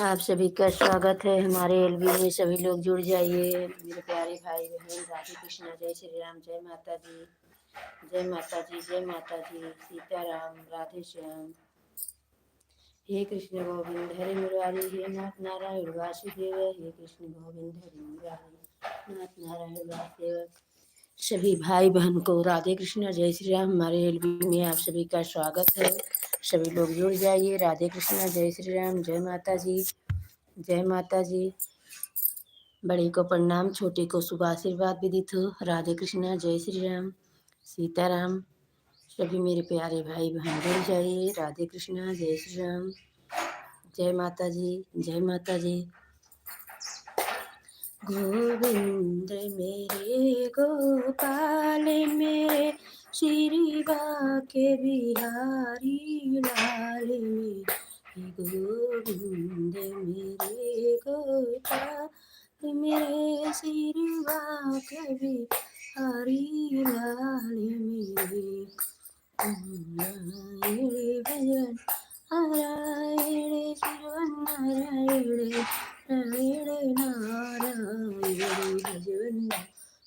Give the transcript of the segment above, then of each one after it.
आप सभी का स्वागत है हमारे एलबी में। सभी लोग जुड़ जाइए मेरे प्यारे भाई बहन। राधे कृष्णा, जय श्री राम, जय माता दी, जय माता जी, जय माता दी, सीताराम, राधे श्याम। हे कृष्ण गोविंद हरे मुरारी, हे नाथ नारायण वासुदेव, हे कृष्ण गोविंद हरे मुरारी, नाथ नारायण वासुदेव। सभी भाई बहन को राधे कृष्णा, जय श्री राम। हमारे एलबी में आप सभी का स्वागत है। सभी लोग जुड़ जाइए। राधे कृष्णा, जय श्री राम, जय माता जी, जय माता जी। बड़े को प्रणाम, छोटे को शुभ आशीर्वाद विदित हो। राधे कृष्णा, जय श्री राम, सीताराम। सभी मेरे प्यारे भाई बहन जुड़ जाइए। राधे कृष्णा, जय श्री राम, जय माता जी, जय माता जी। गोविंद मेरे गोपाल मेरे श्री बाके बिहारी लाल मेरे गोविंद मेरे गोपाल मेरे श्री बाके बिहारी लाल मेरे भजन नारायण श्रीमन्नारायण नारायण नारायण भजन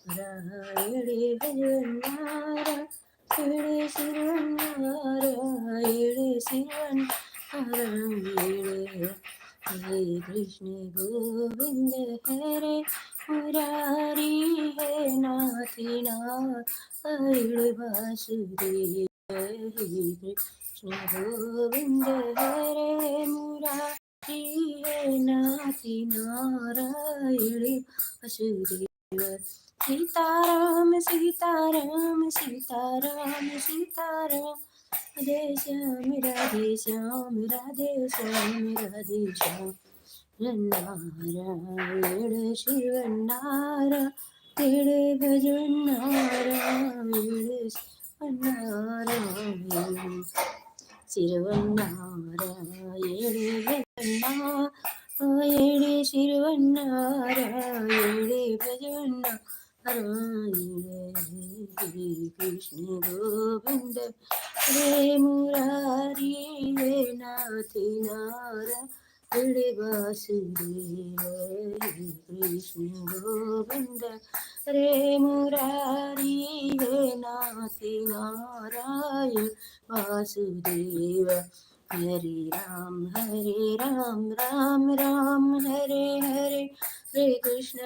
नारायण भजन नारायण श्रीमन्नारायण श्रीमन्नारायण। हरे कृष्ण गोविंद हरे मुरारी, हे नाथ नारायण वासुदेव। हरे कृष्ण गोविंद हरे मुरारी, हे नाथ नारायण वासुदेव। सीताराम सीताराम सीताराम सीताराम, राधे श्याम राधे श्याम राधे श्याम राधे श्याम। नारायण शिवनारायण भजन नारायण नारायण श्रीवन्नारायण भजन नारायण श्रीवन्नारायण भजन नारायण। हरे कृष्ण गोविंद हरे मुरारी, हे नाथ नारायण वासुदेव। हरे कृष्ण गोविंद हरे मुरारी, हे नाथ नारायण वासुदेव। हरे राम राम राम हरे हरे, हरे कृष्ण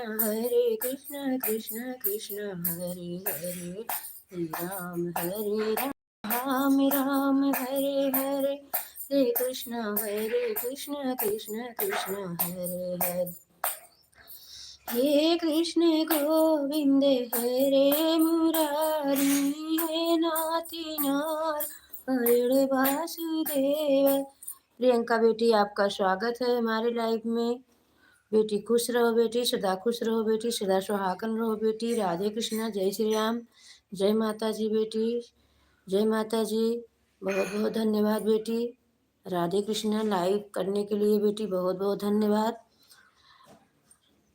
कृष्ण कृष्ण हरे हरे। हरे राम राम हरे हरे, हरे कृष्ण कृष्ण कृष्ण हरे हरे। हे कृष्ण गोविंद हरे मुरारी, हे नाथ नारायण वासुदेव। प्रियंका बेटी, आपका स्वागत है हमारे लाइव में। बेटी खुश रहो, बेटी सदा खुश रहो, बेटी सदा सुहागन रहो। बेटी राधे कृष्णा, जय श्री राम, जय माता जी। बेटी जय माता जी। बहुत बहुत धन्यवाद बेटी। राधे कृष्णा लाइव करने के लिए बेटी बहुत बहुत धन्यवाद।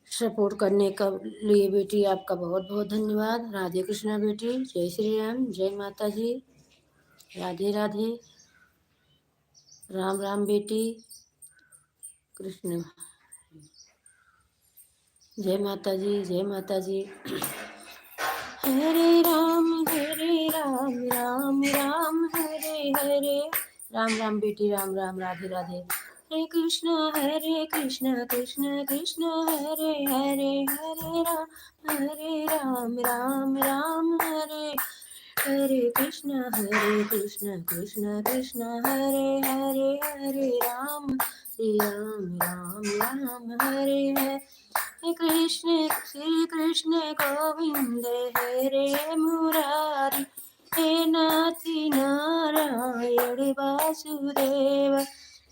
सपोर्ट करने का लिए बेटी आपका बहुत बहुत धन्यवाद। राधे कृष्णा बेटी, जय श्री राम, जय माता जी, राधे राधे, राम राम बेटी, कृष्ण, जय माता जी, जय माता जी। हरे राम राम राम हरे हरे, राम राम बेटी, राम राम, राधे राधे। हरे कृष्ण कृष्ण कृष्ण हरे हरे, हरे राम राम राम हरे हरे कृष्ण कृष्ण कृष्ण हरे हरे, हरे राम राम हरे हरे। श्री कृष्ण गोविंद हरे मुरारी, हे नाथ नारायण वासुदेव।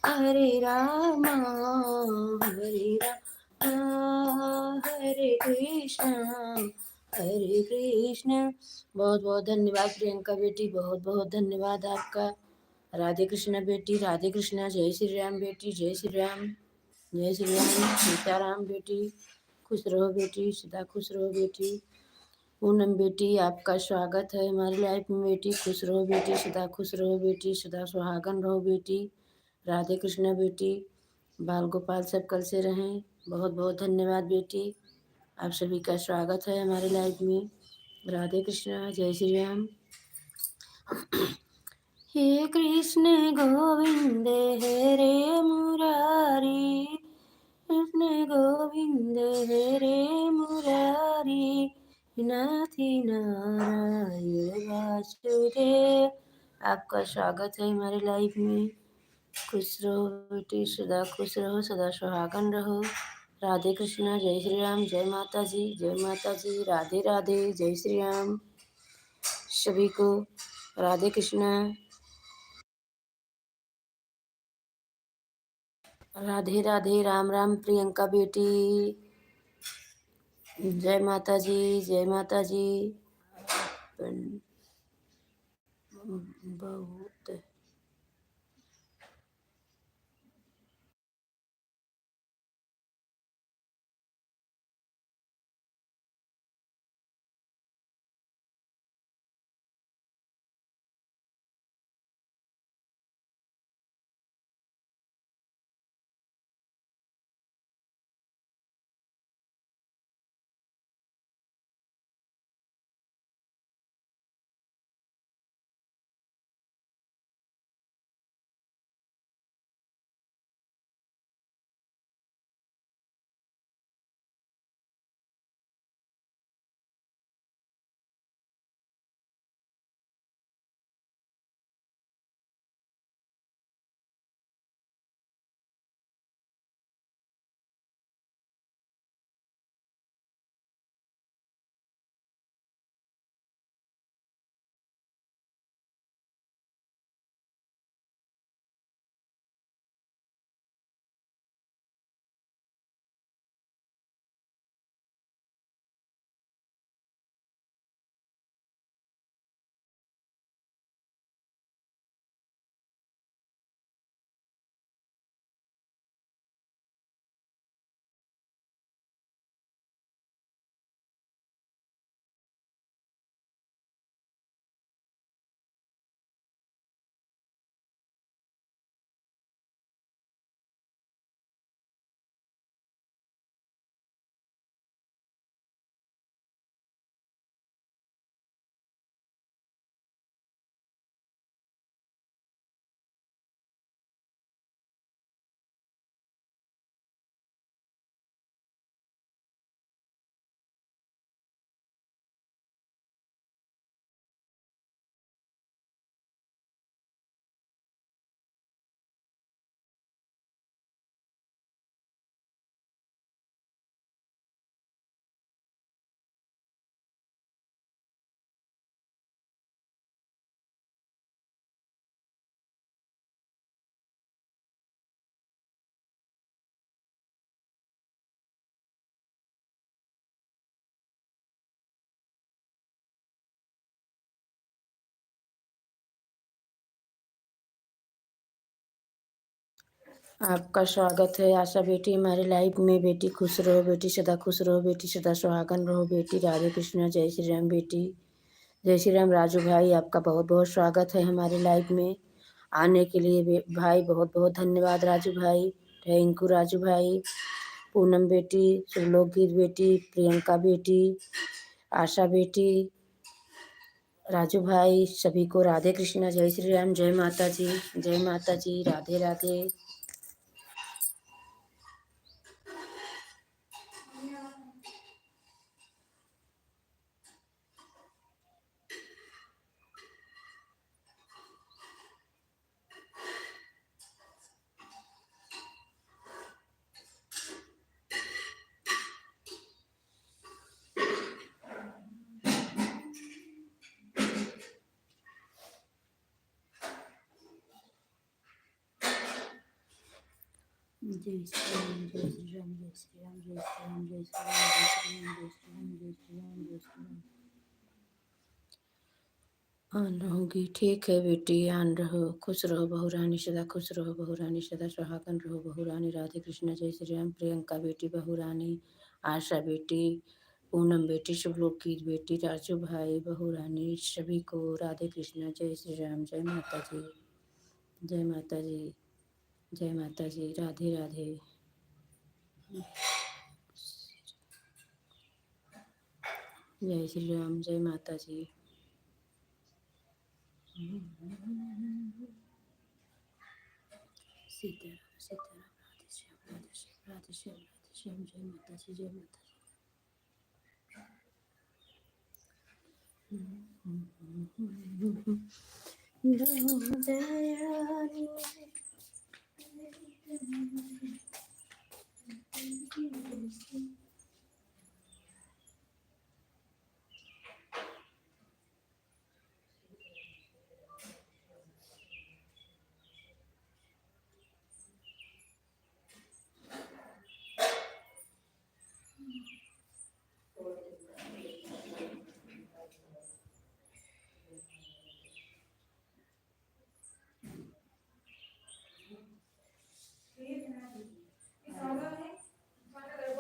हरे राम हरे कृष्ण बहुत बहुत धन्यवाद प्रियंका बेटी, बहुत बहुत धन्यवाद आपका। राधे कृष्णा बेटी, राधे कृष्णा, जय श्री राम बेटी, जय श्री राम, जय श्री राम, सीताराम बेटी। खुश रहो बेटी, सदा खुश रहो बेटी। पूनम बेटी, आपका स्वागत है हमारी लाइफ में बेटी। खुश रहो बेटी, सदा खुश रहो बेटी, सदा सुहागन रहो बेटी। राधे कृष्णा बेटी, बाल गोपाल सब कल से रहें। बहुत बहुत धन्यवाद बेटी। आप सभी का स्वागत है हमारे लाइफ में। राधे कृष्णा, जय श्री राम। हे कृष्ण गोविंद हरे मुरारी, कृष्ण गोविंद हरे मुरारी, नाथी नारायण वासुदेव। आपका स्वागत है हमारे लाइफ में। खुश रहो बेटी, सदा खुश रहो, सदा सुहागन रहो। राधे कृष्णा, जय श्री राम, जय माता जी, जय माता जी, राधे राधे, जय श्री राम सभी को। राधे कृष्णा, राधे राधे, राम राम प्रियंका बेटी, जय माता जी, जय माता जी। बहुत आपका स्वागत है आशा बेटी हमारे लाइफ में। बेटी खुश रहो, बेटी सदा खुश रहो, बेटी सदा सुहागन रहो। बेटी राधे कृष्णा, जय श्री राम बेटी, जय श्री राम। राजू भाई आपका बहुत बहुत स्वागत है हमारे लाइफ में आने के लिए। भाई बहुत बहुत धन्यवाद राजू भाई, थैंक यू राजू भाई। पूनम बेटी, सुलोकगीत बेटी, प्रियंका बेटी, आशा बेटी, राजू भाई, सभी को राधे कृष्णा, जय श्री राम, जय माता जी, जय माता जी, राधे राधे। जय श्री राम, जय श्री राम, जय श्री राम, जय श्री राम, जय श्री राम, जय श्री राम, जय श्री राम, जय श्री राम, जय श्री राम। आन रहोगी, ठीक है बेटी, आन रहो, खुश रहो बहुरानी, सदा खुश रहो बहुरानी, सदा सुहागन रहो बहुरानी। राधे कृष्ण, जय श्री राम। प्रियंका बेटी बहुरानी, आशा बेटी, पूनम बेटी, शुभलोक की बेटी, राजू भाई बहुरानी, सभी को राधे कृष्ण, जय श्री राम, जय माता जी, जय माता जी, जय माता जी। राधे राधे। जय श्री राम। जय माता जी। सीताराम सीताराम। राधे श्याम राधे श्याम राधे श्याम राधे श्याम। जय माता जी। जय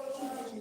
माता जी।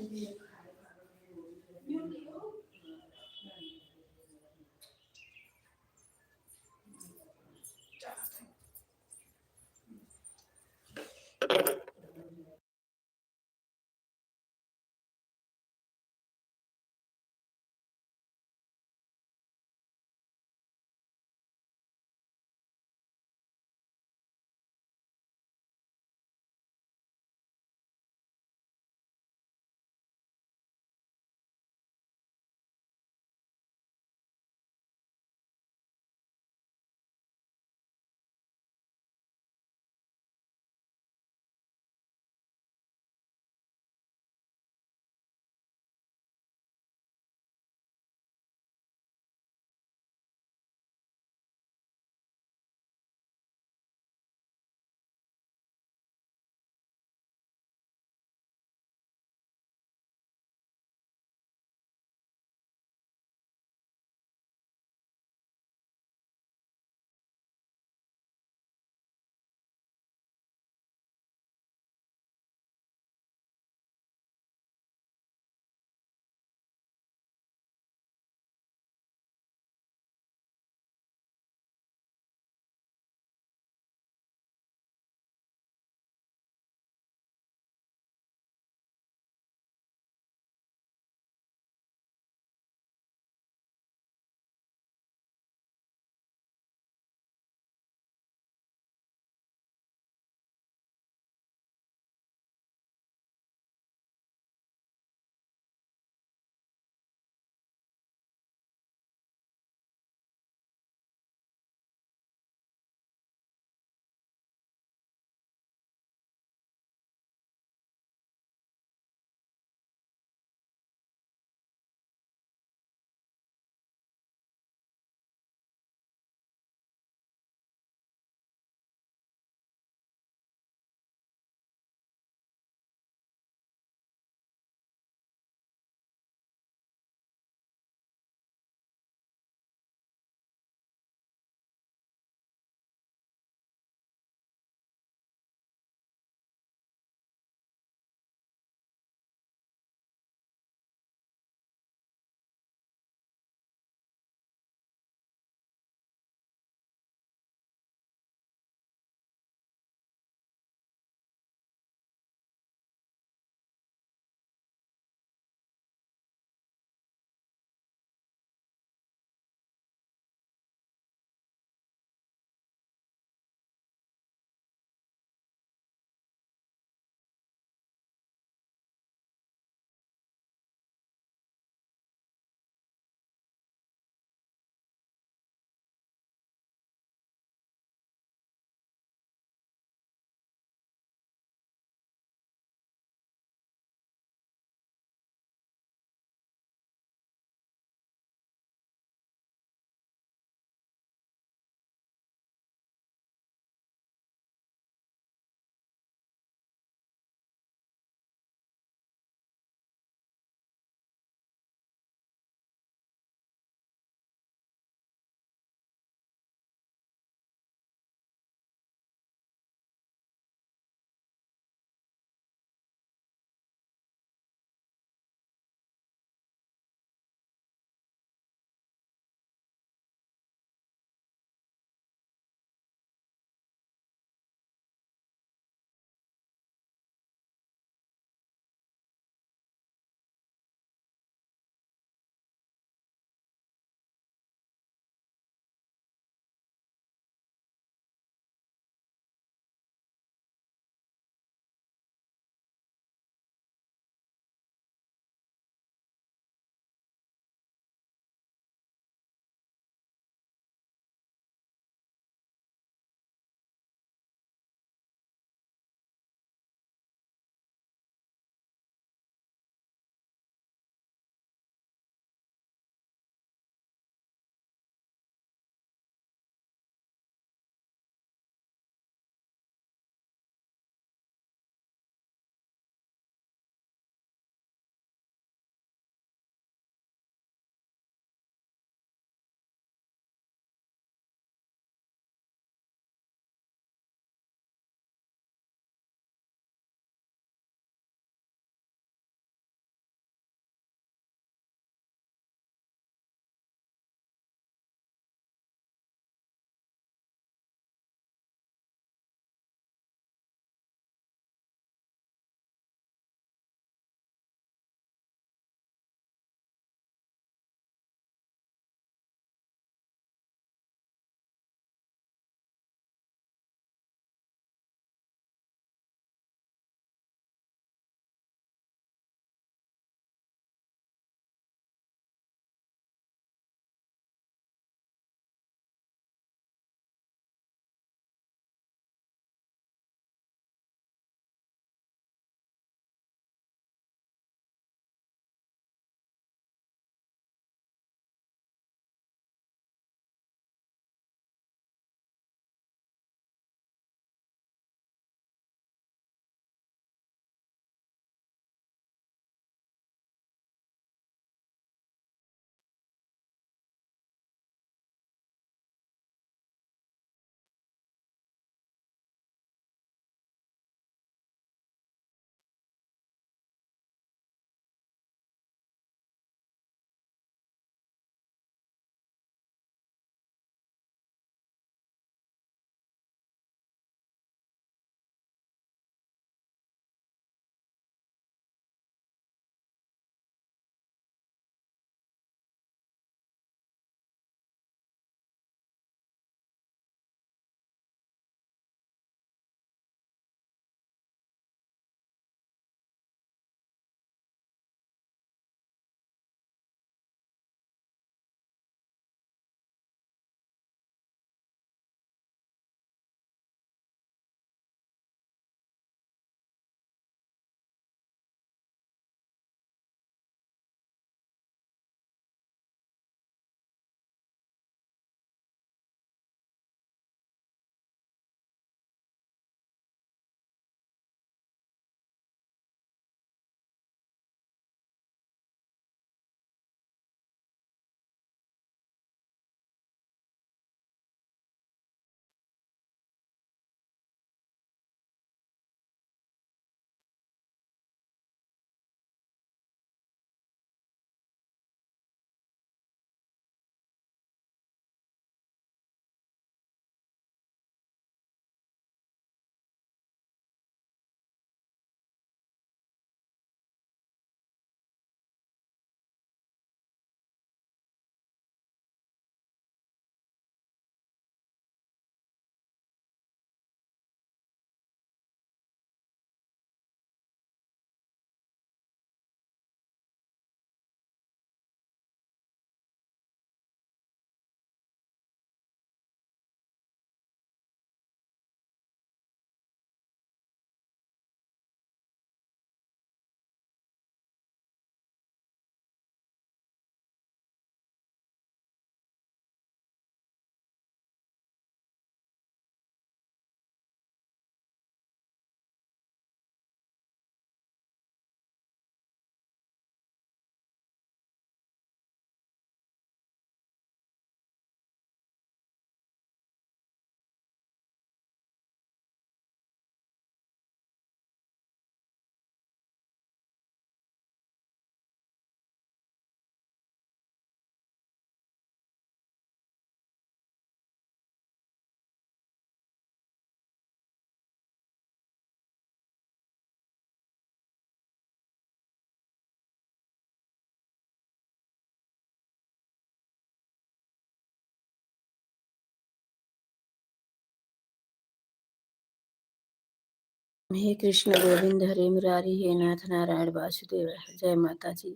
हे कृष्ण गोविंद हरे मुरारी, हे नाथ नारायण वासुदेव। जय माता जी।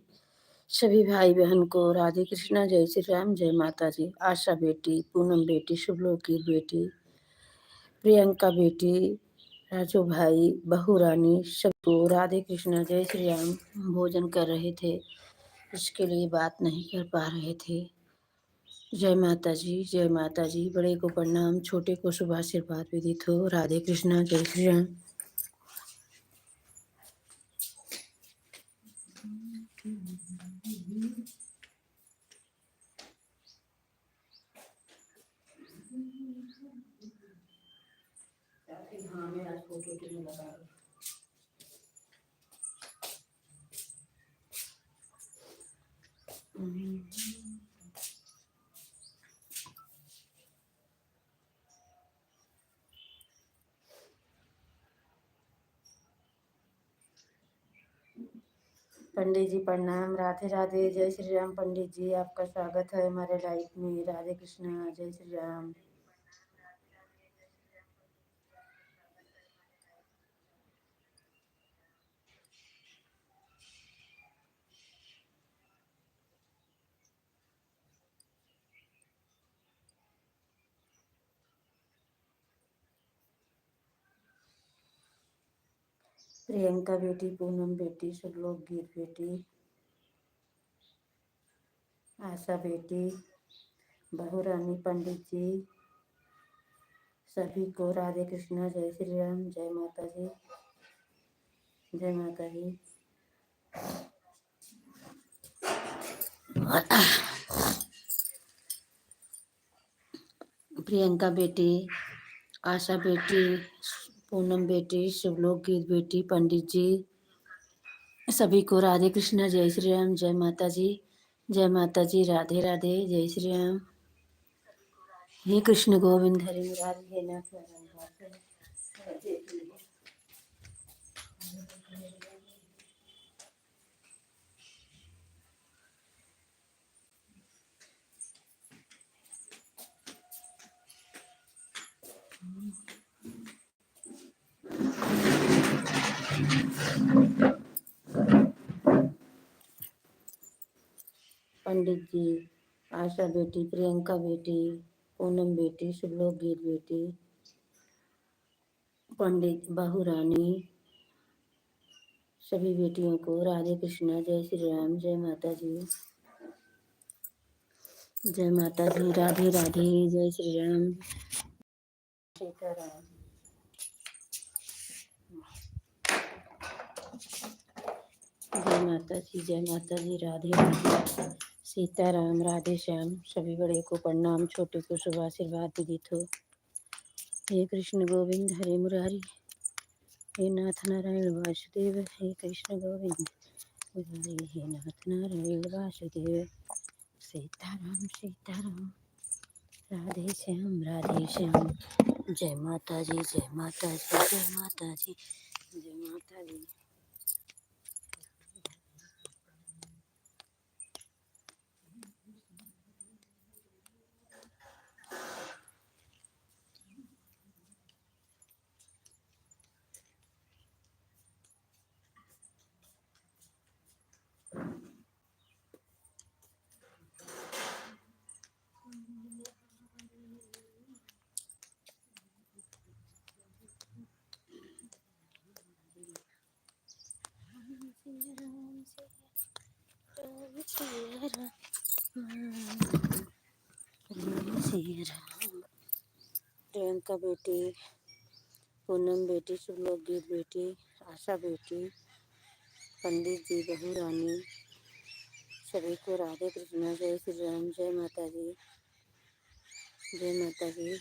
सभी भाई बहन को राधे कृष्णा, जय श्री राम, जय माता जी। आशा बेटी, पूनम बेटी, शुभलोक की बेटी, प्रियंका बेटी, राजू भाई, बहू रानी, सबको राधे कृष्णा, जय श्री राम। भोजन कर रहे थे, इसके लिए बात नहीं कर पा रहे थे। जय माता जी, जय माता जी। बड़े को प्रणाम, छोटे को शुभ आशीर्वाद विदित हो। राधे कृष्णा, जय श्री राम। हाँ, मैं आज फोटो क्यों लगा रही हूँ। पंडित जी प्रणाम, राधे राधे, जय श्री राम। पंडित जी आपका स्वागत है हमारे लाइफ में। राधे कृष्णा, जय श्री राम। प्रियंका बेटी, पूनम बेटी, शुभलोक गीत बेटी, आशा बेटी, बहू रानी, पंडित जी, सभी को राधे कृष्णा, जय श्री राम, जय माता जी, जय माता जी। प्रियंका बेटी, आशा बेटी, पूनम बेटी, शुभलोक गीत बेटी, पंडित जी, सभी को राधे कृष्णा, जय श्री राम, जय माता जी, जय माता जी। राधे राधे, जय श्री राम। हे कृष्ण गोविंद हरे मुरारी, हे नाथ नारायण वासुदेव। पंडित जी, आशा बेटी, प्रियंका बेटी, पूनम बेटी, शुभलोक गीत बेटी, पंडित, बहू रानी, सभी बेटियों को राधे कृष्णा, जय श्री राम, जय माता जी, जय माता जी। राधे राधे, जय श्री राम, सीताराम। जय माता जी, जय माता जी। राधे राधे, सीताराम, राधे श्याम। सभी बड़े को प्रणाम, छोटे को शुभ आशीर्वाद विदित हो। हे कृष्ण गोविंद हरे मुरारी, हे नाथ नारायण वासुदेव, हे कृष्ण गोविंद मुरारी, हे नाथ नारायण वासुदेव। सीताराम सीताराम, राधे श्याम, राधे श्याम। जय माता जी, जय माता जी, जय माता जी, जय माता जी। प्रियंका बेटी, पूनम बेटी, शुभलोक गीत बेटी, आशा बेटी, पंडित जी, बहू रानी, सभी को राधे कृष्णा, जय श्री राम, जय माता जी, जय माता जी।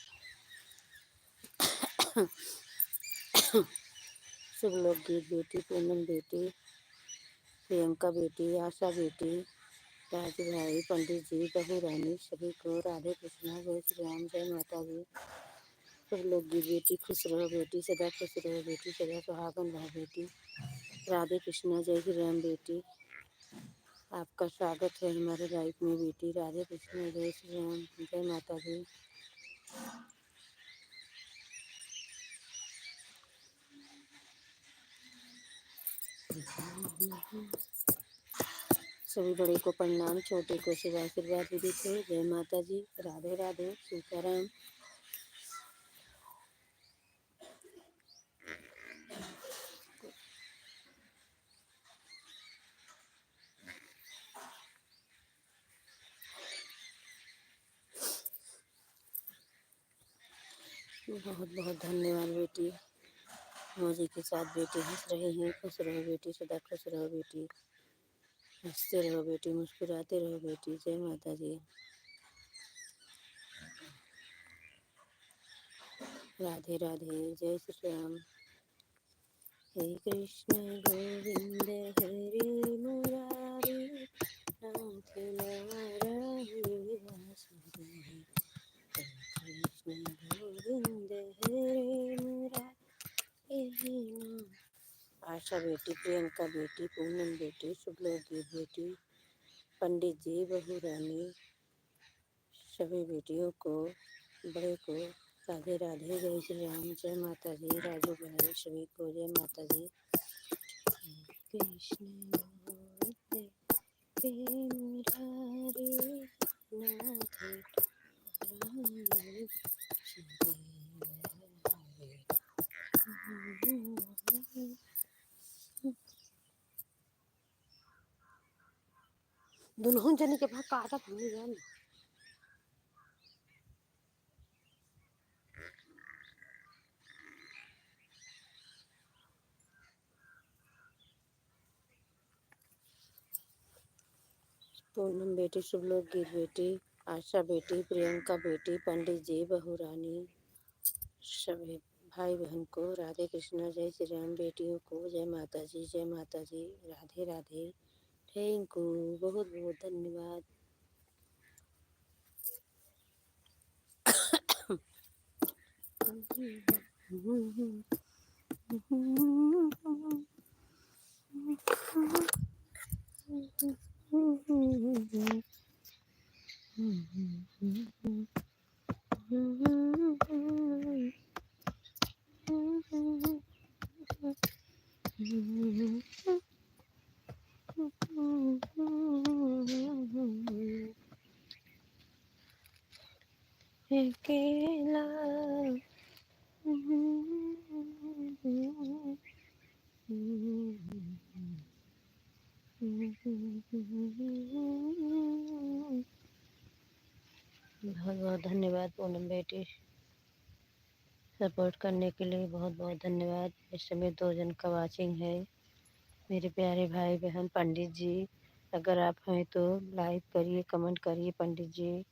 शुभलोक गीत बेटी, पूनम बेटी, प्रियंका बेटी, आशा बेटी, राजू भाई, पंडित जी, बहू रानी, सभी को राधे कृष्णा, जय श्री राम, जय माता जी। सब लोग की बेटी, खुश रहो बेटी, सदा खुश रहो बेटी, सदा सुहागन रहो बेटी। राधे कृष्णा, जय श्री राम बेटी। आपका स्वागत है हमारे लाइफ में बेटी। राधे कृष्णा, जय श्री राम, जय माता जी। सभी बड़े को प्रणाम, छोटे को शुभ आशीर्वाद विदित है। जय माता जी, राधे राधे, सीताराम। बहुत बहुत धन्यवाद बेटी। मौजी के साथ बेटी हंस रही हैं। खुश रहो बेटी, सदा खुश रहो बेटी, हंसते रहो बेटी, मुस्कुराते रहो बेटी। जय माता जी, राधे राधे, जय श्री राम। हे कृष्ण गोविंद हरे मुरारी, नाथ नारायण वासुदेव। कृष्ण गोविंद हरे मुरारी। आशा बेटी, प्रियंका बेटी, पूनम बेटी, शुभलोकी बेटी, पंडित जी, बहू रानी, सभी बेटियों को, बड़े को राधे राधे, जय श्री राम, जय माता जी। राजू भाई सभी को जय माता जी। कृष्ण गोविंद हे मुरारी, नाथ नारायण वासुदेव। दुल्हन जने के भाग काटा भूल जान। पूनम बेटी, शुभलोकी बेटी, आशा बेटी, प्रियंका बेटी, पंडित जी, बहू रानी, सभी भाई बहन को राधे कृष्णा, जय श्री राम। बेटियों को जय माता जी, जय माता जी, राधे राधे, थैंक यू, बहुत बहुत धन्यवाद। अकेला बहुत बहुत धन्यवाद पूनम बेटी, सपोर्ट करने के लिए बहुत बहुत धन्यवाद। इस समय 2 जन का वाचिंग है। मेरे प्यारे भाई बहन पंडित जी, अगर आप हैं तो लाइक करिए, कमेंट करिए। पंडित जी,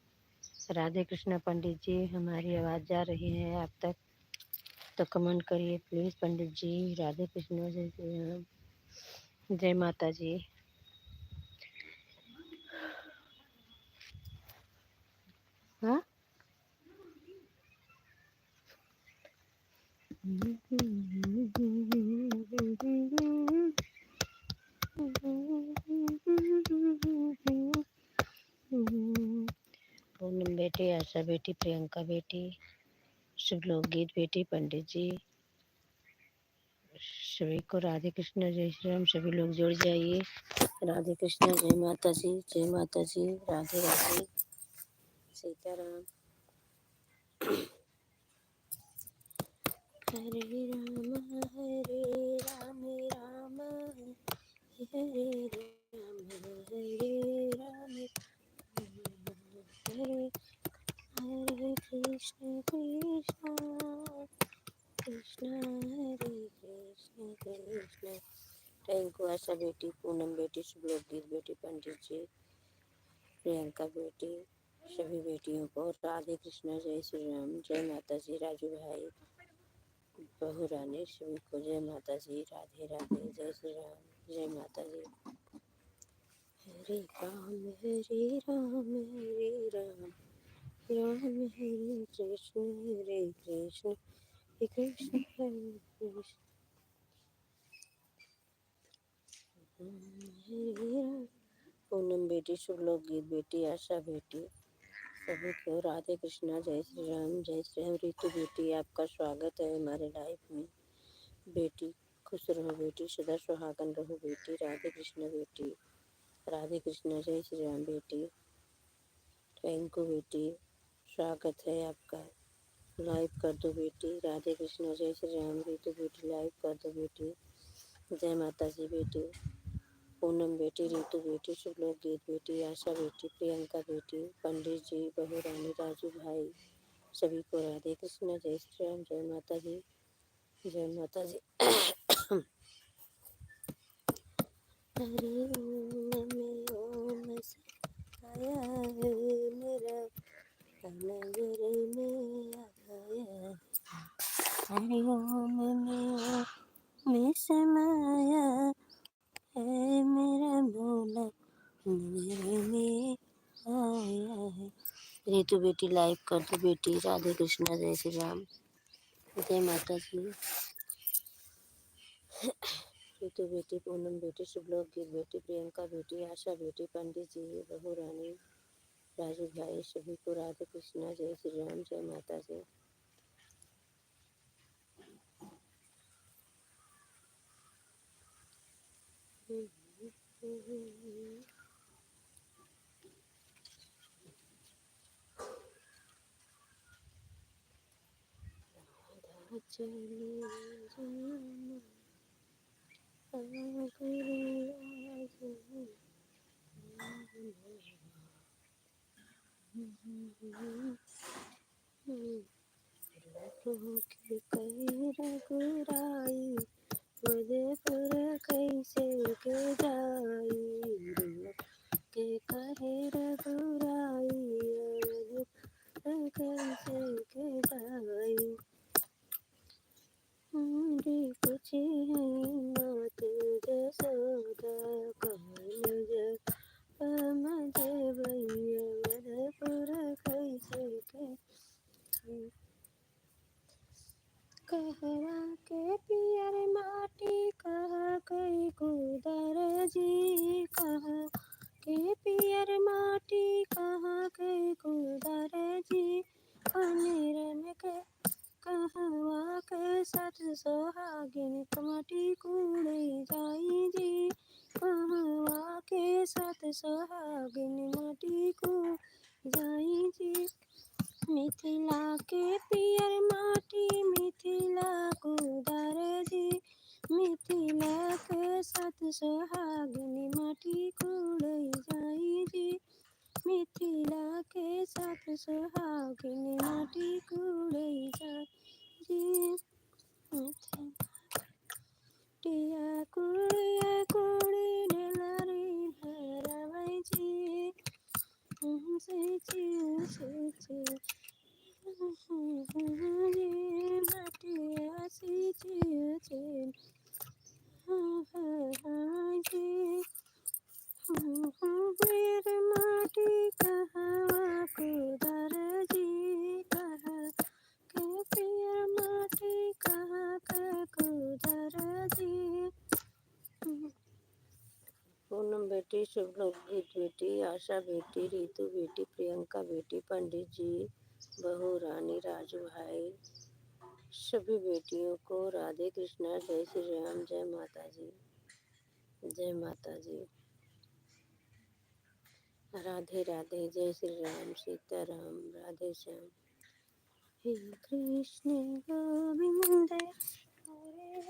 राधे कृष्णा पंडित जी, हमारी आवाज़ जा रही है आप तक तो कमेंट करिए प्लीज़। पंडित जी, राधे कृष्णा, जय श्री राम, जय माता जी। हाँ, पूनम बेटी, आशा बेटी, प्रियंका बेटी, शुभलोक बेटी, पंडित जी, सभी को राधे कृष्णा, जय श्री राम। सभी लोग जुड़ जाइए। राधे कृष्णा, जय माता जी, जय माता जी, राधे राधे, सीताराम। हरे राम राम हरे राम हरे हरे कृष्ण कृष्ण कृष्ण हरे कृष्ण कृष्ण। थैंक यू आशा बेटी, पूनम बेटी, शुभलोक बेटी, पंडित जी, प्रियंका बेटी, सभी बेटियों को राधे कृष्णा, जय श्री राम, जय माता जी। राजू भाई, बहू रानी, सभी को जय माता जी, राधे राधे, जय श्री राम, जय माता जी। हरे राम राम हरे कृष्ण कृष्ण कृष्ण हरे राम। पूनम बेटी, शुभलोक बेटी, आशा बेटी, सभी को राधे कृष्णा, जय श्री राम, जय श्री राम। रीतु बेटी, आपका स्वागत है हमारे लाइफ में बेटी। खुश रहो बेटी, सदा सुहागन रहो बेटी। राधे कृष्ण बेटी, राधे कृष्ण। जय श्री राम बेटी। थैंक यू बेटी, स्वागत है आपका। लाइव कर दो बेटी। राधे कृष्ण जय श्री राम बेटी। बेटी लाइव कर दो बेटी। जय माता जी बेटी। पूनम बेटी, रीतू बेटी, शुभलोक गीत बेटी, आशा बेटी, प्रियंका बेटी, पंडित जी, बहू रानी, राजू भाई, सभी को राधे कृष्ण। जय श्री राम। जय माता जी, जय माता जी। हरि ओम में ओम समाया है, मेरा नगर में आया। हरि ओम में ओम समाया है, मेरा भोला मेरे में आया है। रीतु बेटी लाइव कर दो बेटी। राधे कृष्णा जय श्री राम। जय माता जी। रीतु बेटी, पूनम बेटी, शुभलोक गीत बेटी, प्रियंका बेटी, आशा बेटी, पंडित जी, बहू रानी, राजू भाई, सभी को राधे कृष्णा जय श्री राम। जय माता जी। के कई रघुराई, उदयपुर कैसे के जाई। के कहे रघुराई, उदयपुर कैसे के जाई। रे पूछे मात जसोदा, कहन मजे भैया, उदयपुर कैसे के। कहवा के पियर माटी, कहा कई कुदर जी। कहा के पियर माटी, कहा कई कुदर जी। पनेरन के कहवा के सत सोहागिन, माटी कूड़े जाई जी। कहवा के सत सोहागिन, माटी कूड़े जाई जी। मिथिला के पियर माटी, मिथिला कुदर जी। मिथिला के सत सोहागिन, माटी कूड़े जाई जी। मिथिला के सत सोहागिन, माटी कूड़े जाई जी। टिया कुड़िया कुड़ी ढेलारी भरवई जी। से ची मटिया सी ची मेर माटी कहवा कुदर जी। कहा के पियर माटी, कहा के कुदर जी। पूनम बेटी, शुभलोक गीत बेटी, आशा बेटी, रीतु बेटी, प्रियंका बेटी, पंडित जी, बहू रानी, राजू भाई, सभी बेटियों को राधे कृष्णा जय श्री राम। जय माता जी, जय माता जी। राधे राधे, जय श्री राम, सीताराम, राधे श्याम। हे कृष्ण गोविंद हरे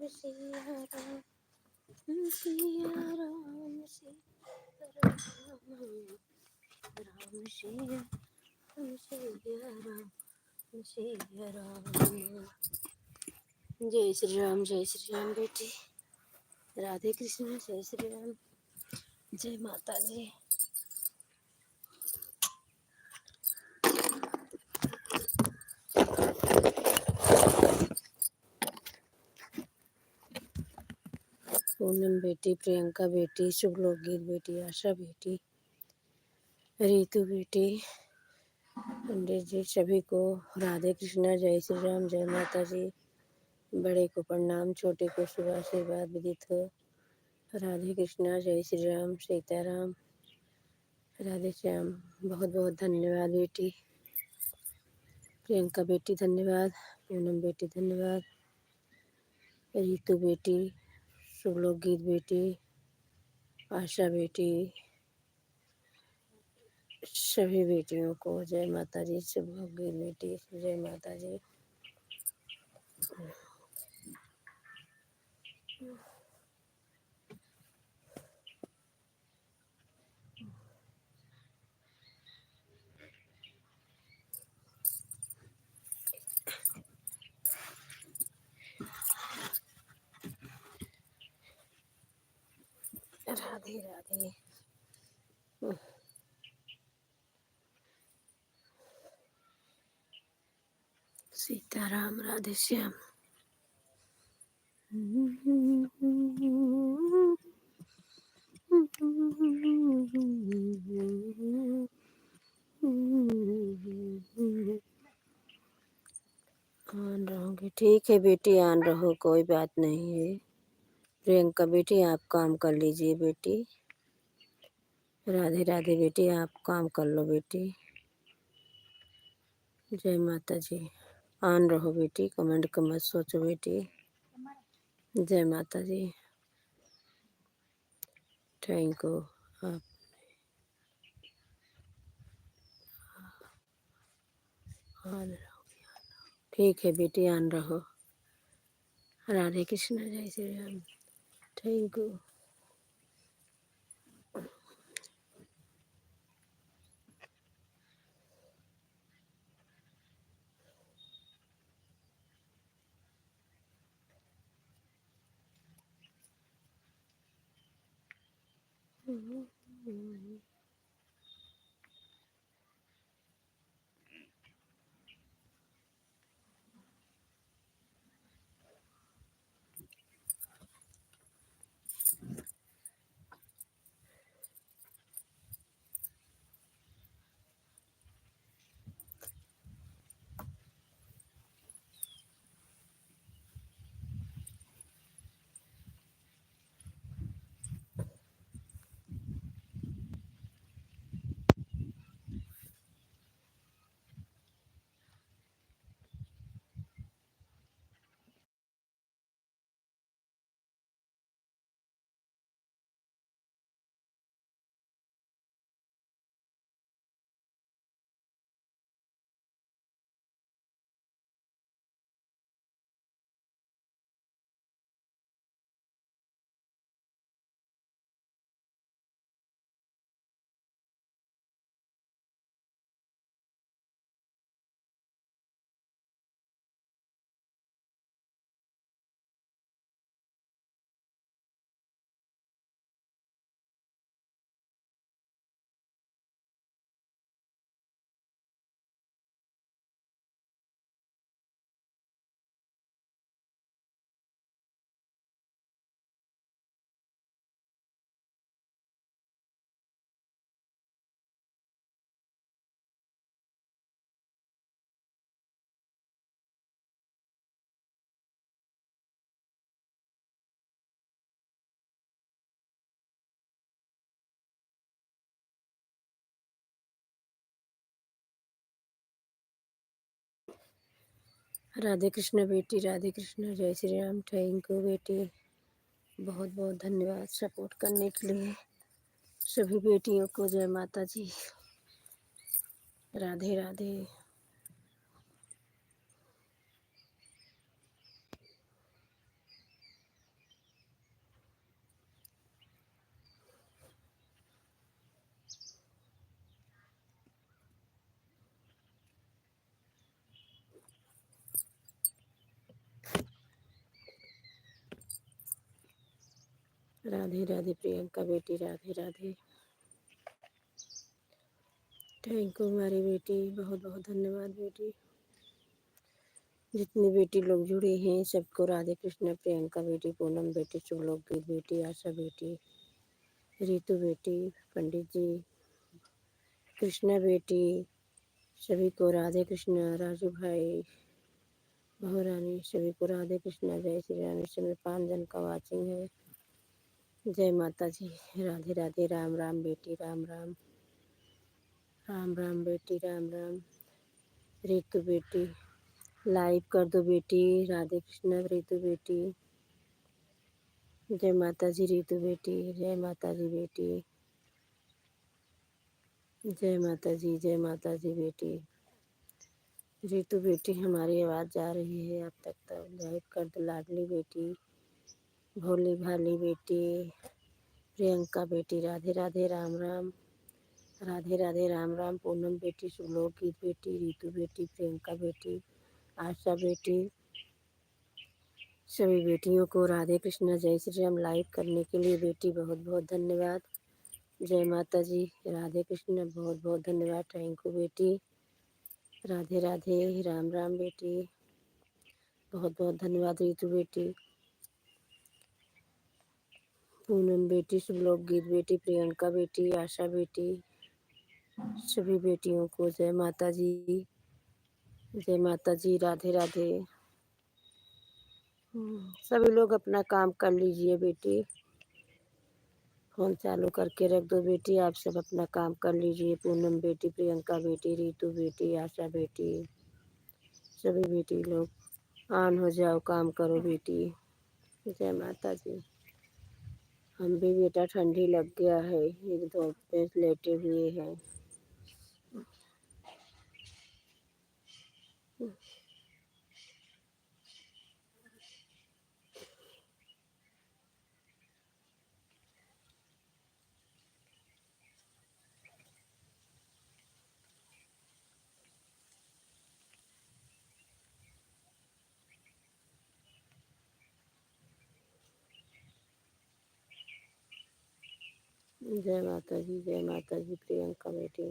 सिया राम। सिया राम सिया राम, राम सिया सिया राम सिया राम। जय श्री राम बेटी। राधे कृष्ण। जय श्री राम। जय माता जी। पूनम बेटी, प्रियंका बेटी, शुभलोक बेटी, आशा बेटी, रीतु बेटी, पंडित जी सभी को राधे कृष्णा। जय श्री राम। जय माता जी। बड़े को प्रणाम, छोटे को शुभ आशीर्वाद विदित हो। राधे कृष्णा। जय श्री राम। सीताराम, राधे श्याम। बहुत बहुत धन्यवाद बेटी। प्रियंका बेटी धन्यवाद। पूनम बेटी धन्यवाद। रीतु बेटी, शुभलोक गीत बेटी, आशा बेटी, सभी बेटियों को जय माता जी। शुभलोक गीत बेटी, जय माता जी। राधे राधे। सीताराम, राधे श्याम। ऑन रहोगे, ठीक है बेटी, ऑन रहो, कोई बात नहीं है। प्रियंका बेटी आप काम कर लीजिए बेटी। राधे राधे बेटी, आप काम कर लो बेटी। जय माता जी। ऑन रहो बेटी, कमेंट का मत सोचो बेटी। जय माता जी। Thank you. आप ऑन रहो, ठीक है बेटी, ऑन रहो। राधे कृष्ण। जय श्री राम। Thank you. राधे कृष्ण बेटी, राधे कृष्ण। जय श्री राम। थैंक यू बेटी, बहुत बहुत धन्यवाद सपोर्ट करने के लिए। सभी बेटियों को जय माता जी। राधे राधे। राधे राधे प्रियंका बेटी, राधे राधे। थैंक यू हमारी बेटी, बहुत बहुत धन्यवाद बेटी। जितनी बेटी लोग जुड़े हैं सबको राधे कृष्ण। प्रियंका बेटी, पूनम बेटी, शुभलोकगीत बेटी, आशा बेटी, रितु बेटी, पंडित जी, कृष्णा बेटी, सभी को राधे कृष्ण। राजू भाई, बहुरानी, सभी को राधे कृष्ण, जय श्री राम। इस समय 5 जन का वाचिंग है। जय माता जी, राधे राधे। राम राम बेटी, राम राम। राम राम बेटी, राम राम। रितु बेटी, लाइव कर दो बेटी, राधे कृष्ण रितु बेटी। जय माता जी रितु बेटी, जय माता जी बेटी, जय माता जी, जय माता जी बेटी। रितु बेटी, हमारी आवाज़ जा रही है आप तक, तो लाइव कर दो। लाडली बेटी, भोली भाली बेटी, प्रियंका बेटी, राधे राधे। राम राम, राधे राधे। राम राम। पूनम बेटी, शुभलोकगीत बेटी, रितु बेटी, प्रियंका बेटी, आशा बेटी, सभी बेटियों को राधे कृष्ण, जय श्री राम। लाइव करने के लिए बेटी बहुत बहुत धन्यवाद। जय माता जी, राधे कृष्ण, बहुत बहुत धन्यवाद। थैंक यू बेटी, राधे राधे। राम राम बेटी, बहुत बहुत धन्यवाद। रितु बेटी, पूनम बेटी, शुभलोकगीत बेटी, प्रियंका बेटी, आशा बेटी, सभी बेटियों को जय माता जी, जय माता जी, राधे राधे। सभी लोग अपना काम कर लीजिए बेटी, फोन चालू करके रख दो बेटी। आप सब अपना काम कर लीजिए। पूनम बेटी, प्रियंका बेटी, रितु बेटी, आशा बेटी, सभी बेटी लोग ऑन हो जाओ, काम करो बेटी। जय माता जी। हम भी बेटा ठंडी लग गया है, एक धूप पे लेटे हुए हैं। जय माता जी, जय माता जी। प्रियंका बेटी,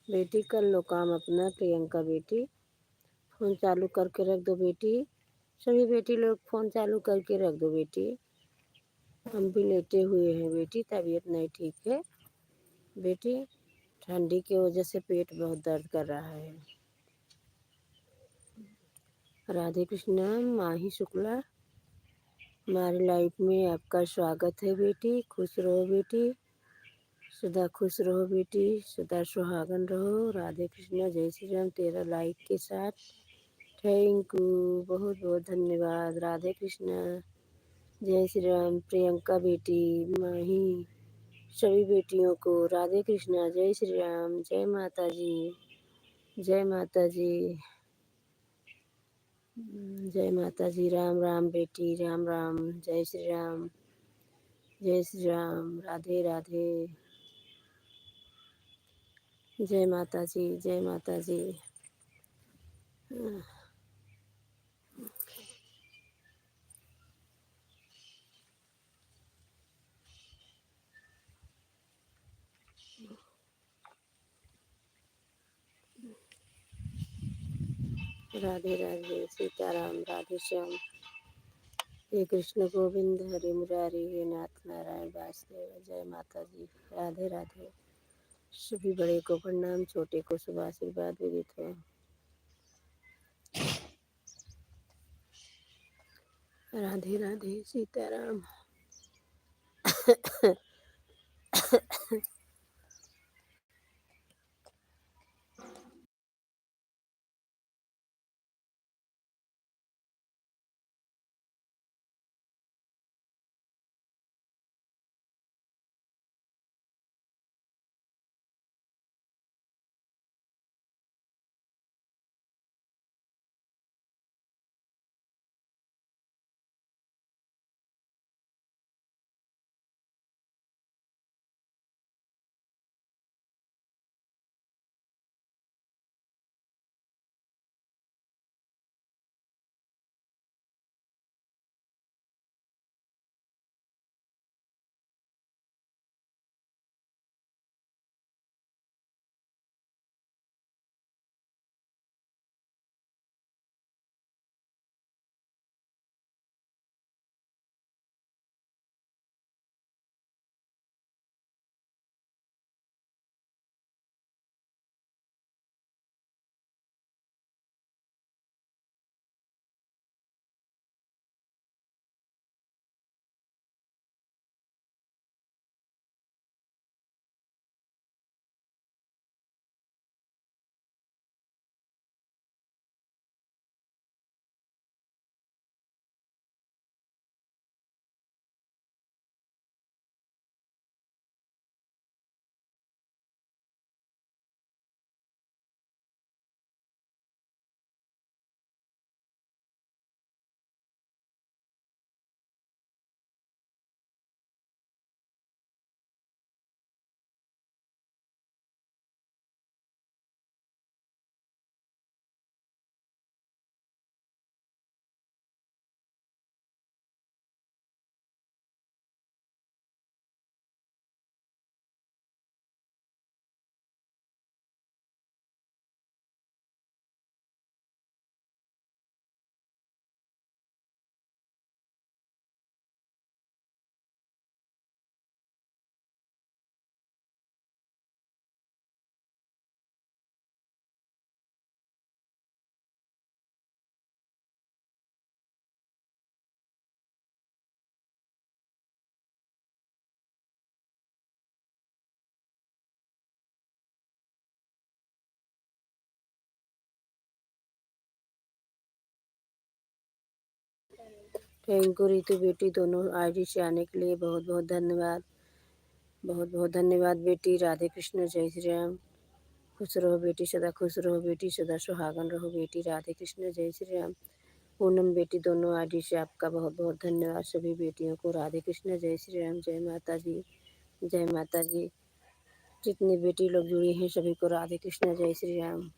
बेटी कर लो काम अपना। प्रियंका बेटी, फ़ोन चालू करके रख दो बेटी। सभी बेटी लोग फ़ोन चालू करके रख दो बेटी। हम भी लेटे हुए हैं बेटी, तबीयत नहीं ठीक है बेटी। ठंडी की वजह से पेट बहुत दर्द कर रहा है। राधे कृष्णा। माही शुक्ला, हमारी लाइफ में आपका स्वागत है बेटी। खुश रहो बेटी, सदा खुश रहो बेटी, सदा सुहागन रहो। राधे कृष्णा, जय श्री राम। 13 लाइक के साथ थैंक यू, बहुत बहुत धन्यवाद। राधे कृष्णा, जय श्री राम। प्रियंका बेटी, माही, सभी बेटियों को राधे कृष्णा, जय श्री राम। जय माता जी, जय माता जी, जय माता जी। राम राम बेटी, राम राम। जय श्री राम, जय श्री राम। राधे राधे। जय माता जी, जय माता जी। राधे राधे। सीताराम, राधे श्याम, हे कृष्ण गोविंद, हरे मुरारी, हे नाथ नारायण वासुदेव। जय माता जी, राधे राधे। सभी बड़े को प्रणाम, छोटे को शुभ आशीर्वाद विदित हो। राधे राधे। सीताराम। थैंक यू रितु बेटी, दोनों आईडी से आने के लिए बहुत बहुत धन्यवाद। बहुत बहुत धन्यवाद बेटी। राधे कृष्ण, जय श्री राम। खुश रहो बेटी, सदा खुश रहो बेटी, सदा सुहागन रहो बेटी। राधे कृष्ण, जय श्री राम। पूनम बेटी, दोनों आईडी से आपका बहुत बहुत धन्यवाद। सभी बेटियों को राधे कृष्ण, जय श्री राम। जय माता जी, जय माता जी। जितनी बेटी लोग जुड़ी हैं सभी को राधे कृष्ण, जय श्री राम।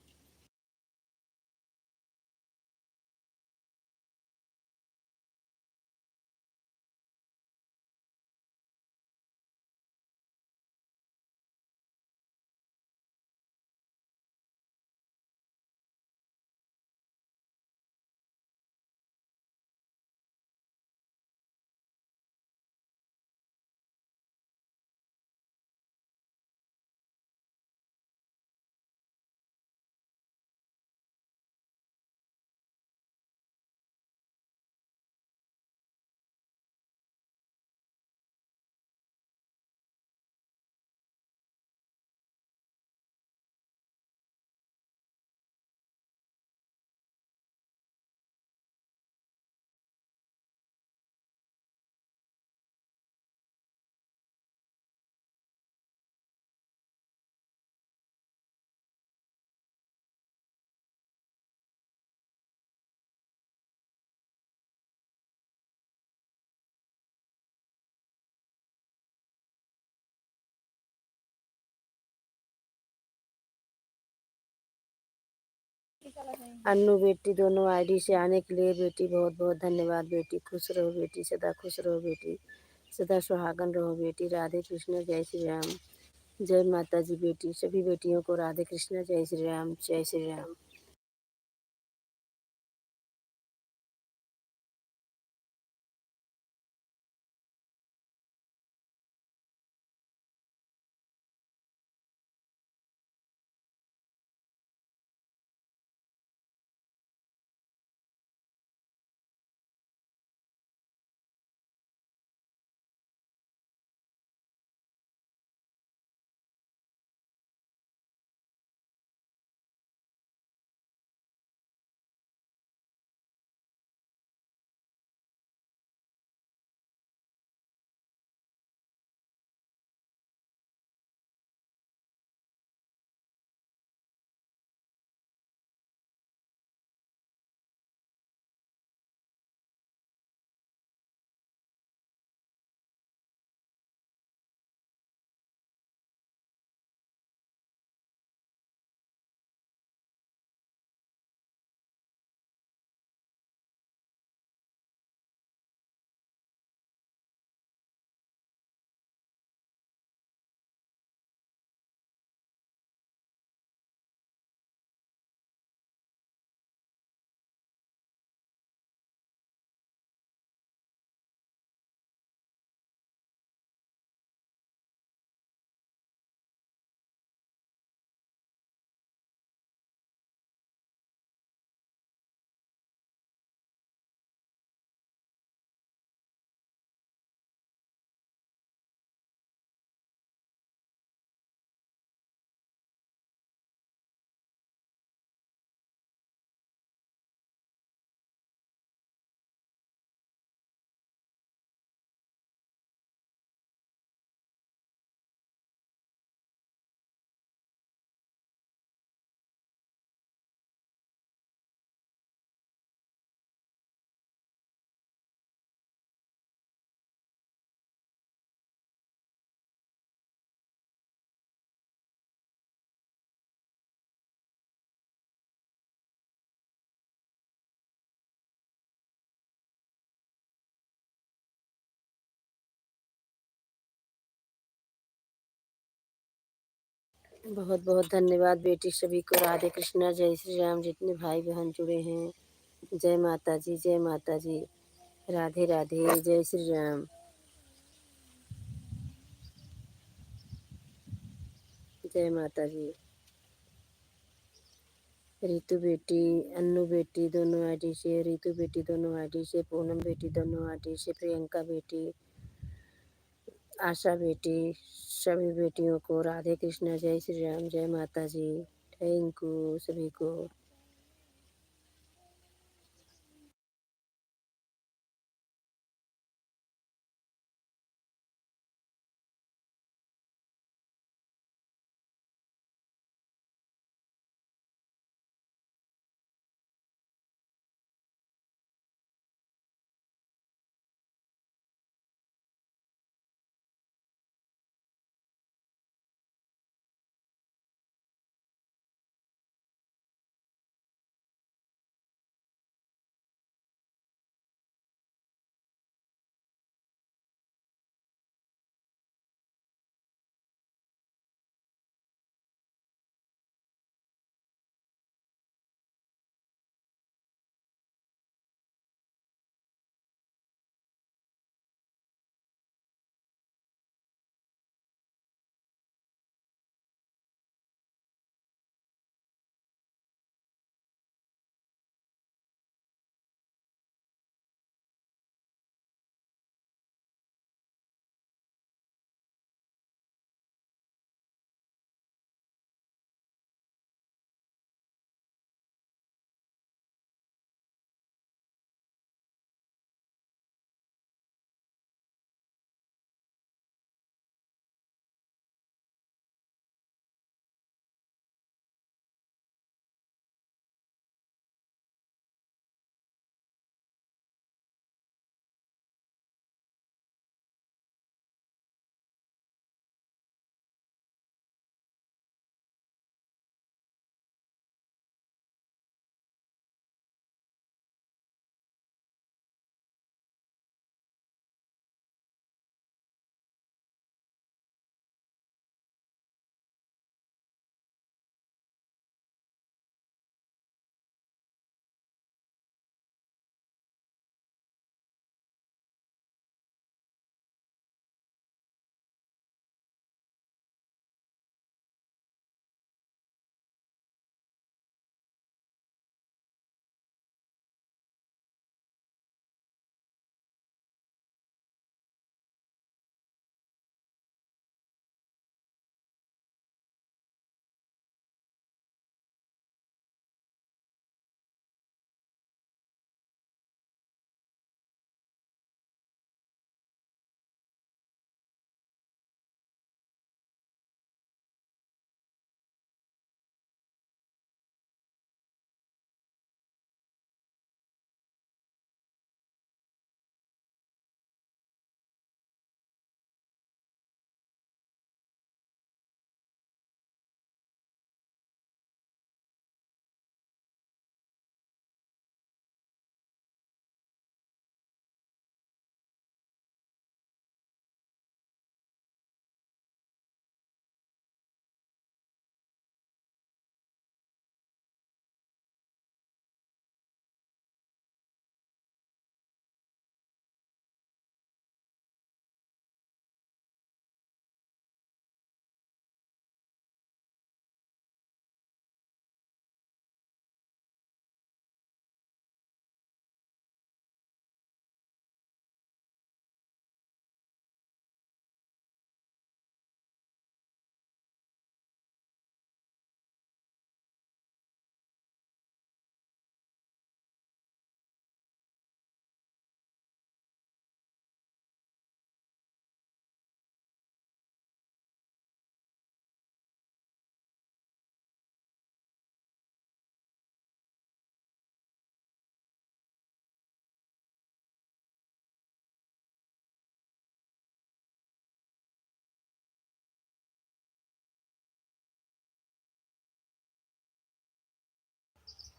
अन्नू बेटी, दोनों आईडी से आने के लिए बेटी बहुत बहुत धन्यवाद बेटी। खुश रहो बेटी, सदा खुश रहो बेटी, सदा सुहागन रहो बेटी। राधे कृष्ण, जय श्री राम। जय माता जी बेटी। सभी बेटियों को राधे कृष्ण, जय श्री राम, जय श्री राम। बहुत बहुत धन्यवाद बेटी। सभी को राधे कृष्णा, जय श्री राम। जितने भाई बहन जुड़े हैं, जय माता जी, जय माता जी। राधे राधे, जय श्री राम। जय माता जी। रितु बेटी, अन्नू बेटी, दोनों आईडी से। रितु बेटी, दोनों आईडी से। पूनम बेटी, दोनों आईडी से। प्रियंका बेटी, आशा बेटी, सभी बेटियों को राधे कृष्णा, जय श्री राम, जय माता जी। थैंक यू सभी को।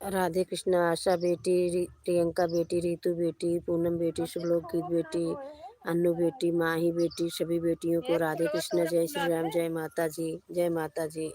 राधे कृष्णा, आशा बेटी, प्रियंका बेटी, रितु बेटी, पूनम बेटी, शुभलोकगीत बेटी, अन्नू बेटी, माही बेटी, सभी बेटियों को राधे कृष्णा, जय श्री राम, जय माता जी, जय माता जी।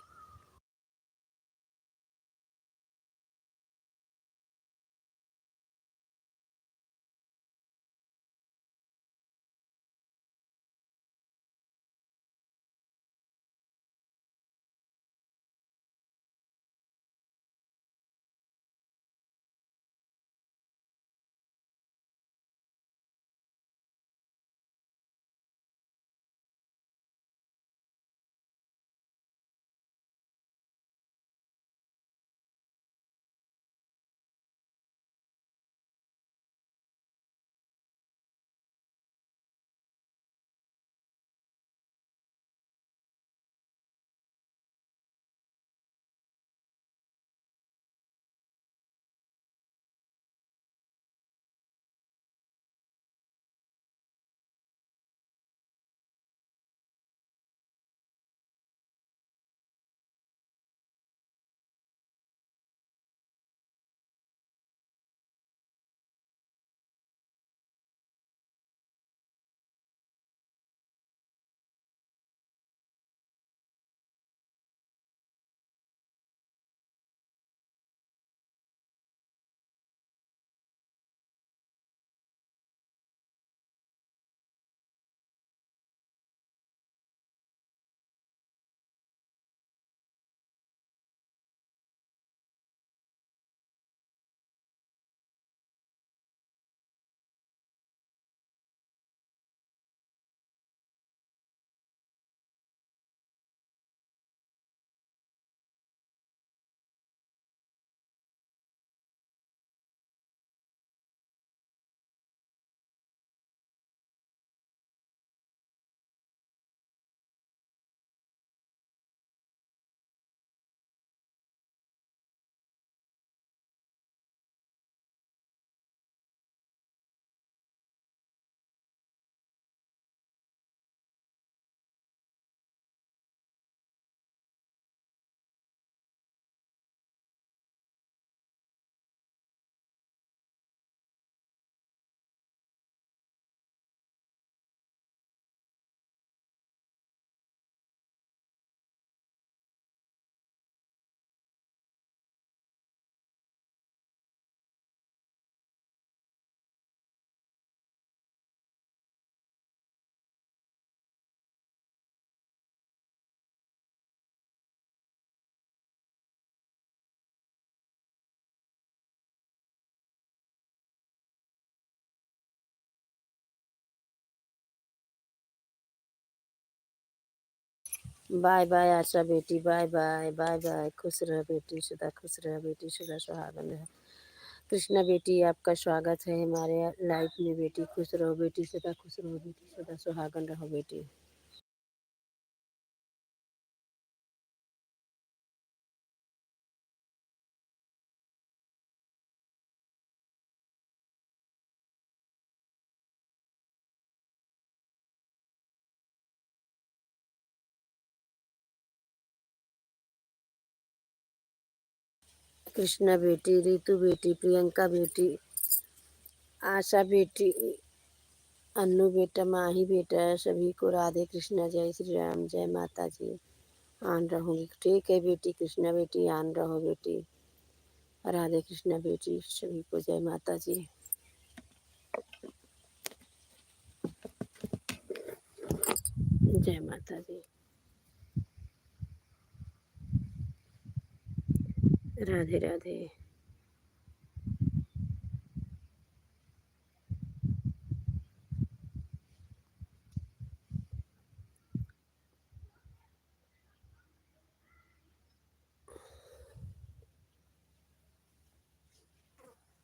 बाय बाय आशा बेटी, बाय बाय, बाय बाय, खुश रह बेटी, सदा खुश रह बेटी, सदा सुहागन रह। कृष्णा बेटी, आपका स्वागत है हमारे लाइफ में बेटी, खुश रहो बेटी, सदा खुश रहो बेटी, सदा सुहागन रहो बेटी। कृष्णा बेटी, रितु बेटी, प्रियंका बेटी, आशा बेटी, अन्नू बेटा, माही बेटा, सभी को राधे कृष्णा, जय श्री राम, जय माता जी। आन रहूँगी, ठीक है बेटी, कृष्णा बेटी, आन रहो बेटी, राधे कृष्णा बेटी, सभी को जय माता जी। जय माता जी। राधे राधे।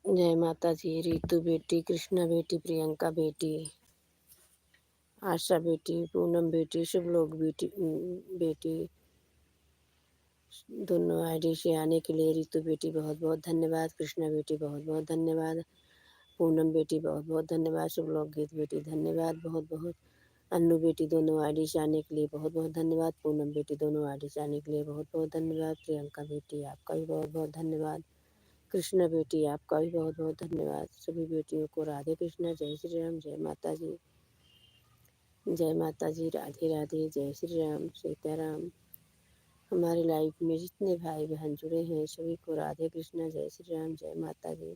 जय माता जी। रितु बेटी, कृष्णा बेटी, प्रियंका बेटी, आशा बेटी, पूनम बेटी, शुभलोक बेटी, बेटी, दोनों आईडी से आने के लिए रितु बेटी बहुत बहुत धन्यवाद, कृष्णा बेटी बहुत बहुत धन्यवाद, पूनम बेटी बहुत बहुत धन्यवाद, शुभलोक गीत बेटी धन्यवाद बहुत बहुत, अन्नू बेटी दोनों आईडी से आने के लिए बहुत बहुत धन्यवाद, पूनम बेटी दोनों आईडी से आने के लिए बहुत बहुत धन्यवाद, प्रियंका बेटी आपका भी बहुत बहुत धन्यवाद, कृष्णा बेटी आपका भी बहुत बहुत धन्यवाद। सभी बेटियों को राधे कृष्णा, जय श्री राम, जय माता जी, जय माता जी, राधे राधे, जय श्री राम, सीताराम। हमारे लाइफ में जितने भाई बहन जुड़े हैं सभी को राधे कृष्णा, जय श्री राम, जय माता जी।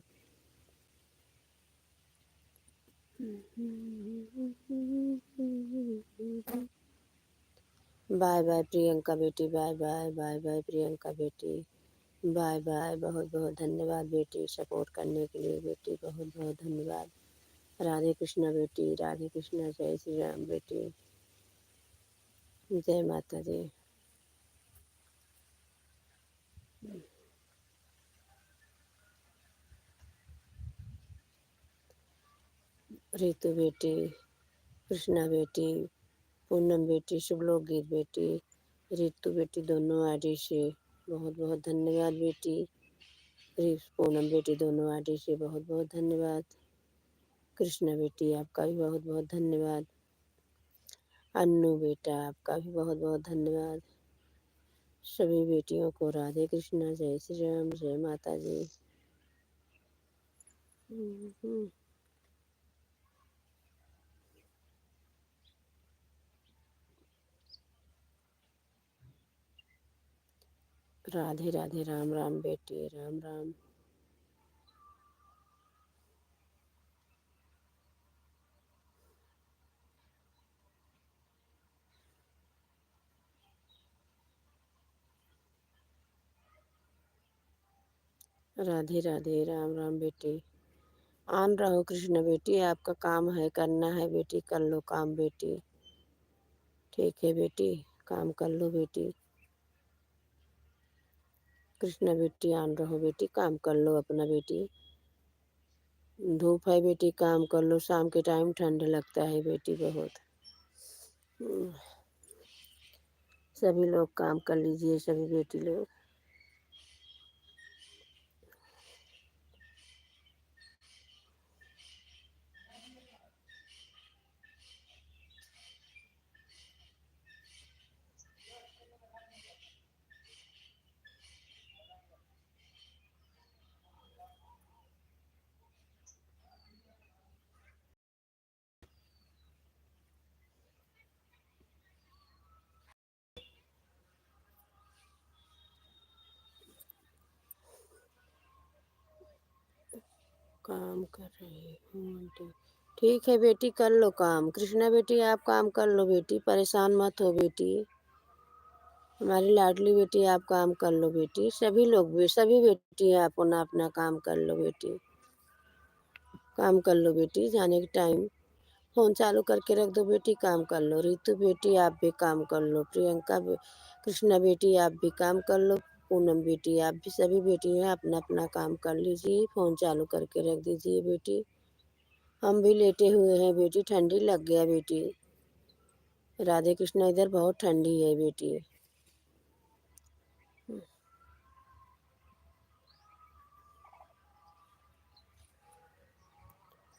बाय बाय प्रियंका बेटी, bye bye, bye bye Priyanka बेटी, बाय बाय। बहुत बहुत धन्यवाद बेटी, सपोर्ट करने के लिए बेटी, बहुत बहुत धन्यवाद। राधे कृष्णा बेटी, राधे कृष्णा, जय श्री राम बेटी, जय माता दी। रितु बेटी, कृष्णा बेटी, पूनम बेटी, शुभलोक गीत बेटी, रितु बेटी, दोनों आईडी से बहुत बहुत धन्यवाद बेटी। पूनम बेटी, दोनों आईडी से बहुत बहुत धन्यवाद। कृष्णा बेटी आपका भी बहुत बहुत धन्यवाद। अन्नू बेटा आपका भी बहुत बहुत धन्यवाद। सभी बेटियों को राधे कृष्णा, जय श्री राम, जय माता जी। राधे राधे, राम राम बेटी, राम राम। राधे राधे, राम राम बेटी। आन रहो कृष्ण बेटी, आपका काम है करना है बेटी, कर लो काम बेटी। ठीक है बेटी, काम कर लो बेटी। कृष्णा बेटी आन रहो बेटी, काम कर लो अपना बेटी। धूप है बेटी, काम कर लो, शाम के टाइम ठंड लगता है बेटी बहुत। सभी लोग काम कर लीजिए, सभी बेटी लोग। काम कर रही हूँ आंटी। ठीक है बेटी, कर लो काम। कृष्णा बेटी आप काम कर लो बेटी, परेशान मत हो बेटी। हमारी लाडली बेटी आप काम कर लो बेटी। सभी लोग भी, सभी बेटी अपना अपना काम कर लो बेटी। काम कर लो बेटी, जाने के टाइम फ़ोन चालू करके रख दो बेटी, काम कर लो। रितु बेटी आप भी काम कर लो। प्रियंका कृष्णा बेटी आप भी काम कर लो। पूनम बेटी आप भी, सभी बेटी हैं अपना अपना काम कर लीजिए, फ़ोन चालू करके रख दीजिए बेटी। हम भी लेटे हुए हैं बेटी, ठंडी लग गया बेटी। राधे कृष्णा इधर बहुत ठंडी है बेटी।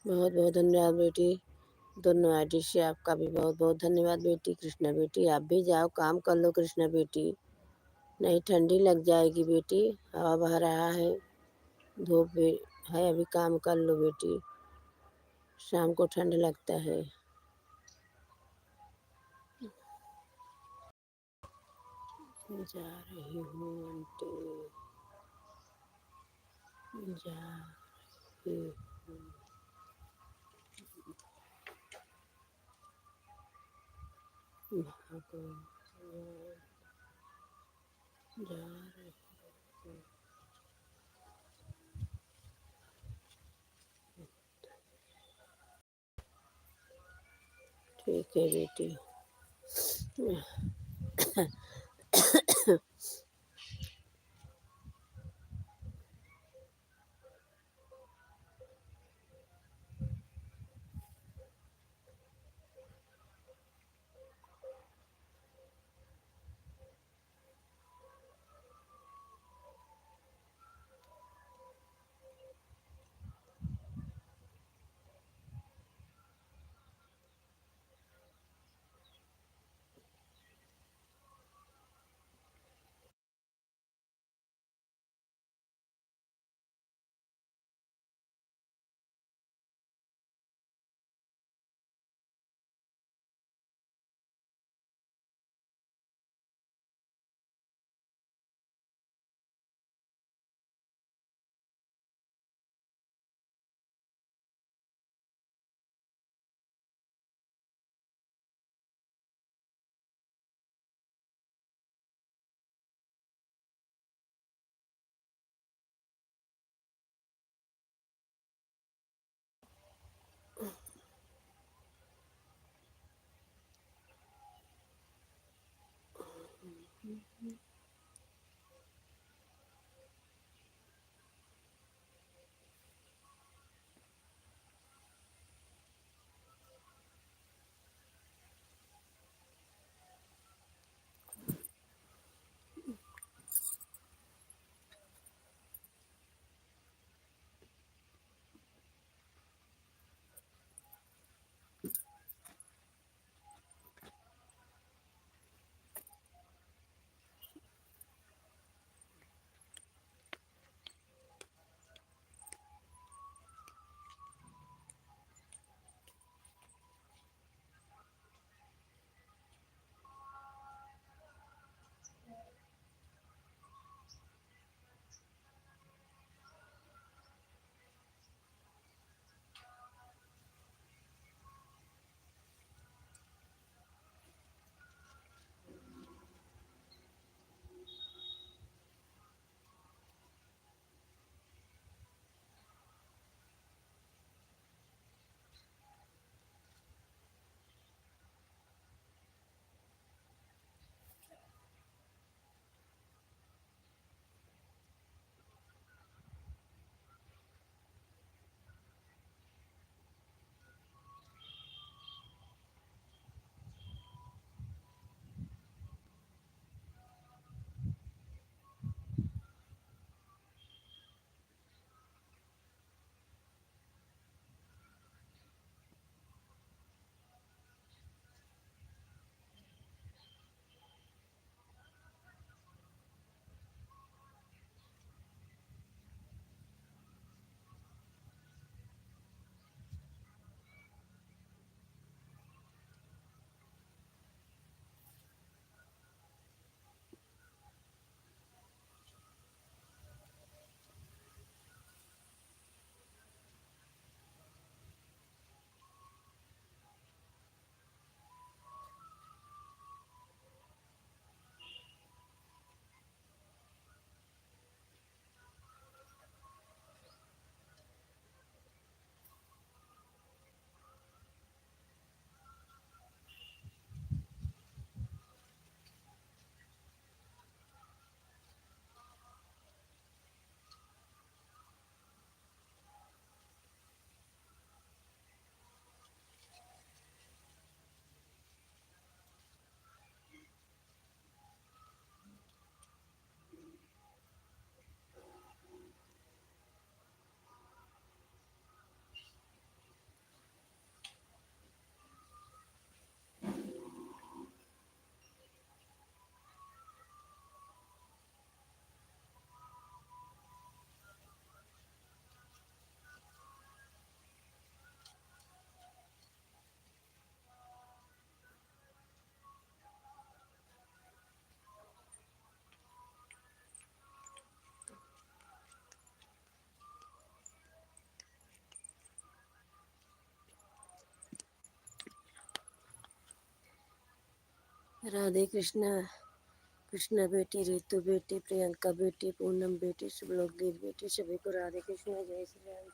बहुत बहुत धन्यवाद बेटी। दोनों आईडी से आपका भी बहुत बहुत धन्यवाद बेटी। कृष्णा बेटी आप भी जाओ, काम कर लो कृष्णा बेटी, नहीं ठंडी लग जाएगी बेटी। हवा बह रहा है, धूप भी है, अभी काम कर लो बेटी, शाम को ठंड लगता है। जा रही हूँ आंटी, जा रही हूँ। भागो, जा रही हूँ। ठीक है बेटी। राधे कृष्णा। कृष्णा बेटी, रितु बेटी, प्रियंका बेटी, पूनम बेटी, शुभलोक बेटी, सभी को राधे कृष्णा। जय श्री राम।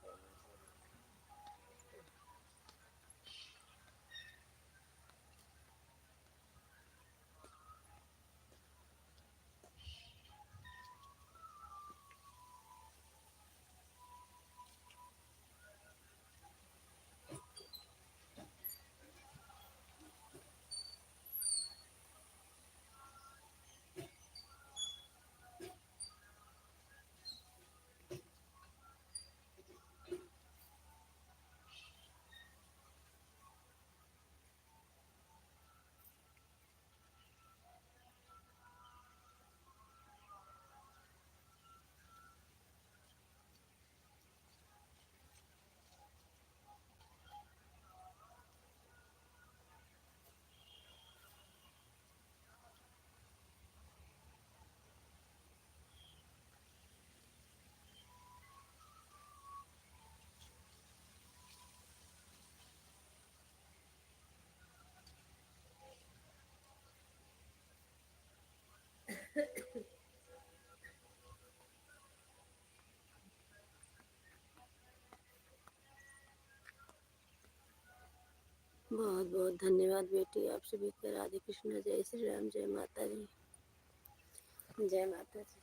बहुत बहुत धन्यवाद बेटी, आप सभी का। राधे कृष्णा। जय श्री राम। जय माता दी। जय माता दी।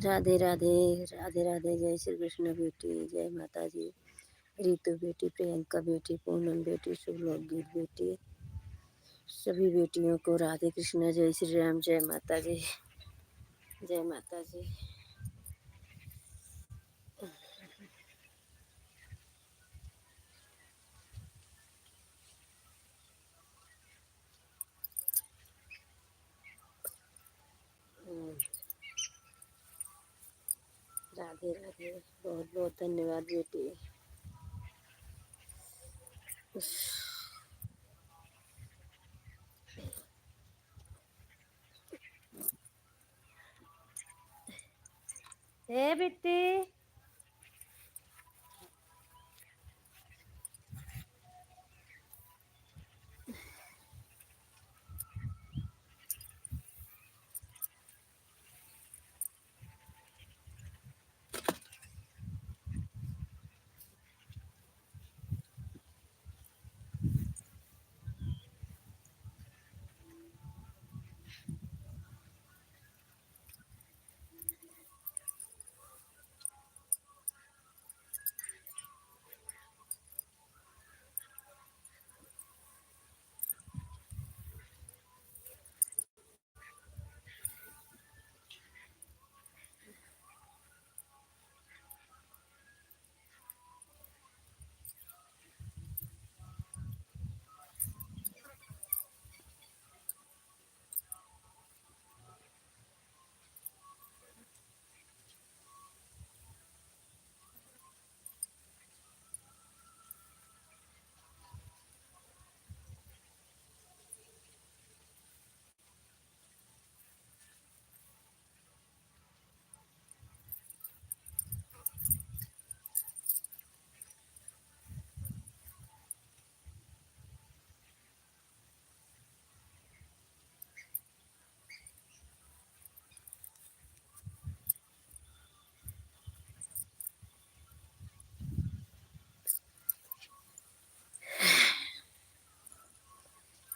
राधे राधे। राधे राधे। जय श्री कृष्ण बेटी। जय माता जी। रितु बेटी, प्रियंका बेटी, पूनम बेटी, शुभलोक बेटी, सभी बेटियों को राधे कृष्ण। जय श्री राम। जय माता जी। जय माता जी। राधे राधे। बहुत बहुत धन्यवाद बेटी। हे बेटी।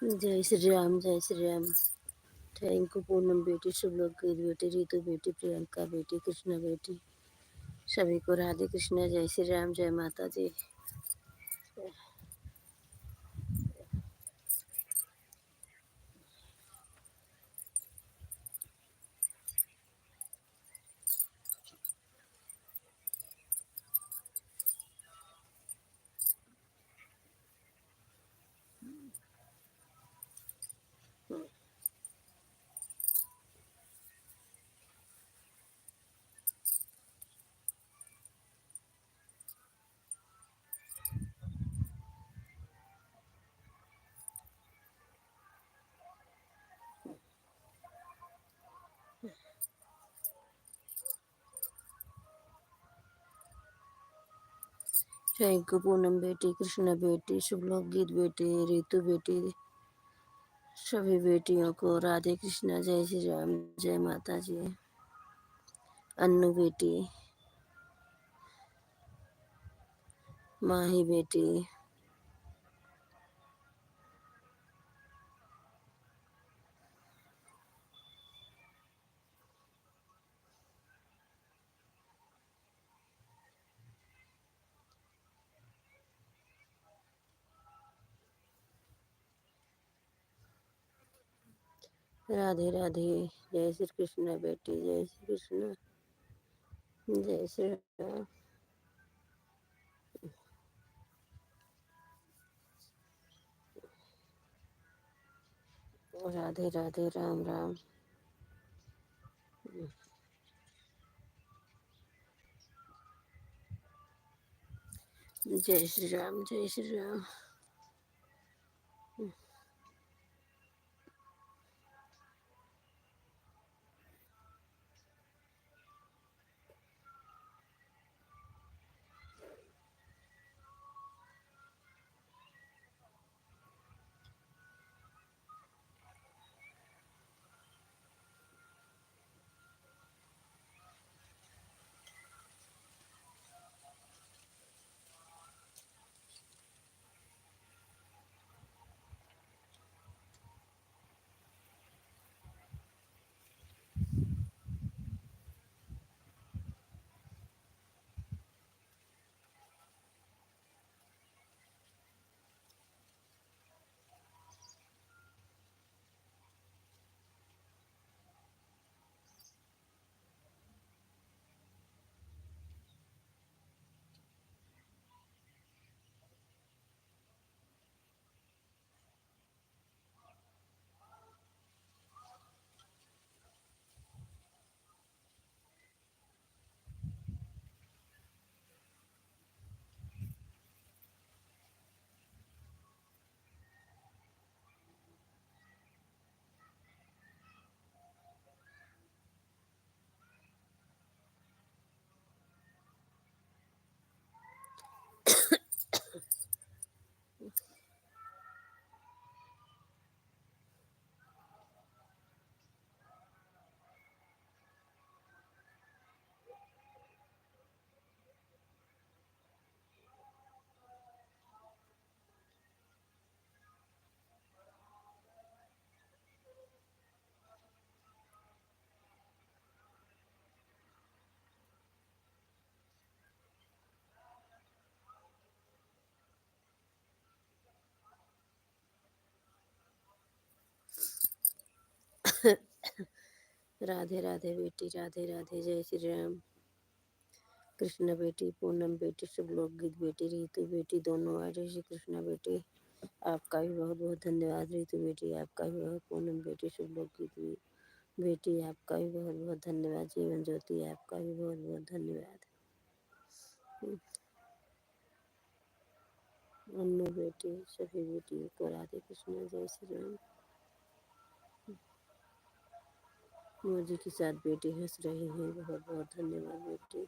जय श्री राम, जय श्री राम। थैंक यू पूनम बेटी, शुभलोक की बेटी, रितु बेटी, प्रियंका बेटी, कृष्णा बेटी, सभी को राधे कृष्णा, जय श्री राम, जय माता जी। थैंक यू पूनम बेटी, कृष्णा बेटी, शुभलोक गीत बेटी, रितु बेटी, सभी बेटियों को राधे कृष्णा, जय श्री राम, जय माता जी। अन्नू बेटी, माही बेटी, राधे राधे, जय श्री कृष्ण बेटी, जय श्री कृष्ण, जय श्री राम। राधे राधे, राम राम। जय श्री राम, जय श्री राम। राधे राधे बेटी, राधे राधे, जय श्री राम। कृष्णा बेटी, पूनम बेटी, शुभलोक गीत बेटी, रितु बेटी, दोनों आ रही श्री कृष्णा बेटी, आपका भी बहुत बहुत धन्यवाद। रितु बेटी आपका भी बहुत, पूनम बेटी, शुभलोक गीत बेटी आपका भी बहुत बहुत धन्यवाद। जीवन ज्योति आपका भी बहुत बहुत धन्यवाद। अन्नू बेटी, सभी बेटियों को राधे कृष्ण, जय श्री राम। मोदी के साथ बेटी हंस रही है, बहुत बहुत धन्यवाद बेटी।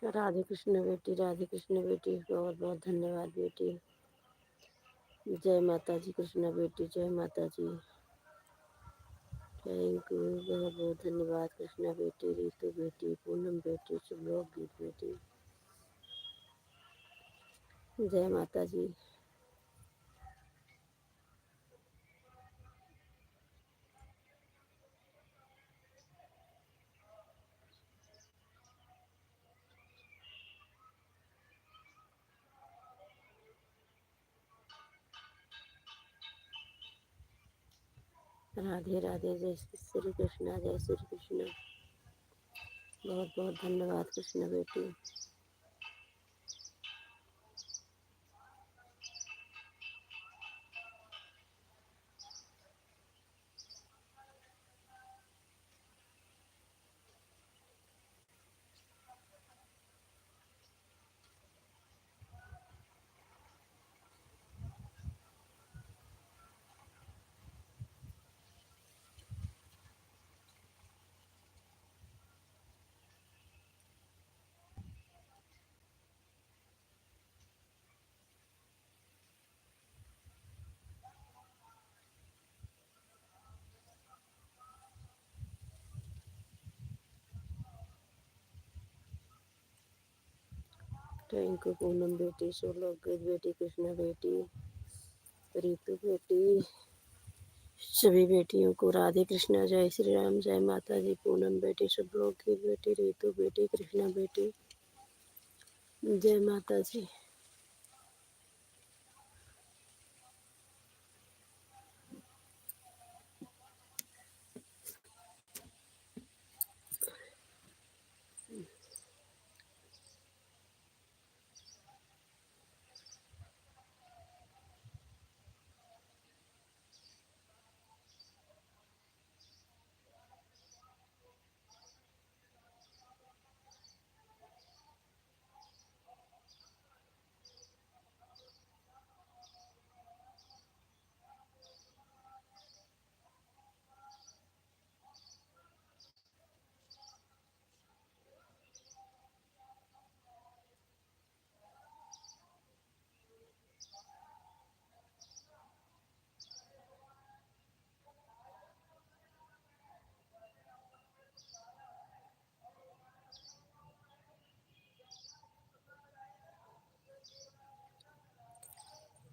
राधे कृष्ण बेटी, राधे कृष्ण बेटी, बहुत बहुत धन्यवाद बेटी। जय माता जी कृष्णा बेटी, जय माता जी। थैंक यू, बहुत बहुत धन्यवाद कृष्णा बेटी, रीतू बेटी, पूनम बेटी, शुभलोक गीत बेटी। जय माता जी। राधे राधे, जय श्री कृष्णा, जय श्री कृष्णा। बहुत बहुत धन्यवाद कृष्णा बेटी। थैंक यू पूनम बेटी, शुभलोक गीत बेटी, कृष्णा बेटी, रीतू बेटी, सभी बेटियों को राधे कृष्णा, जय श्री राम, जय माता जी। पूनम बेटी, शुभलोक गीत बेटी, रीतू बेटी, कृष्णा बेटी, जय माता जी।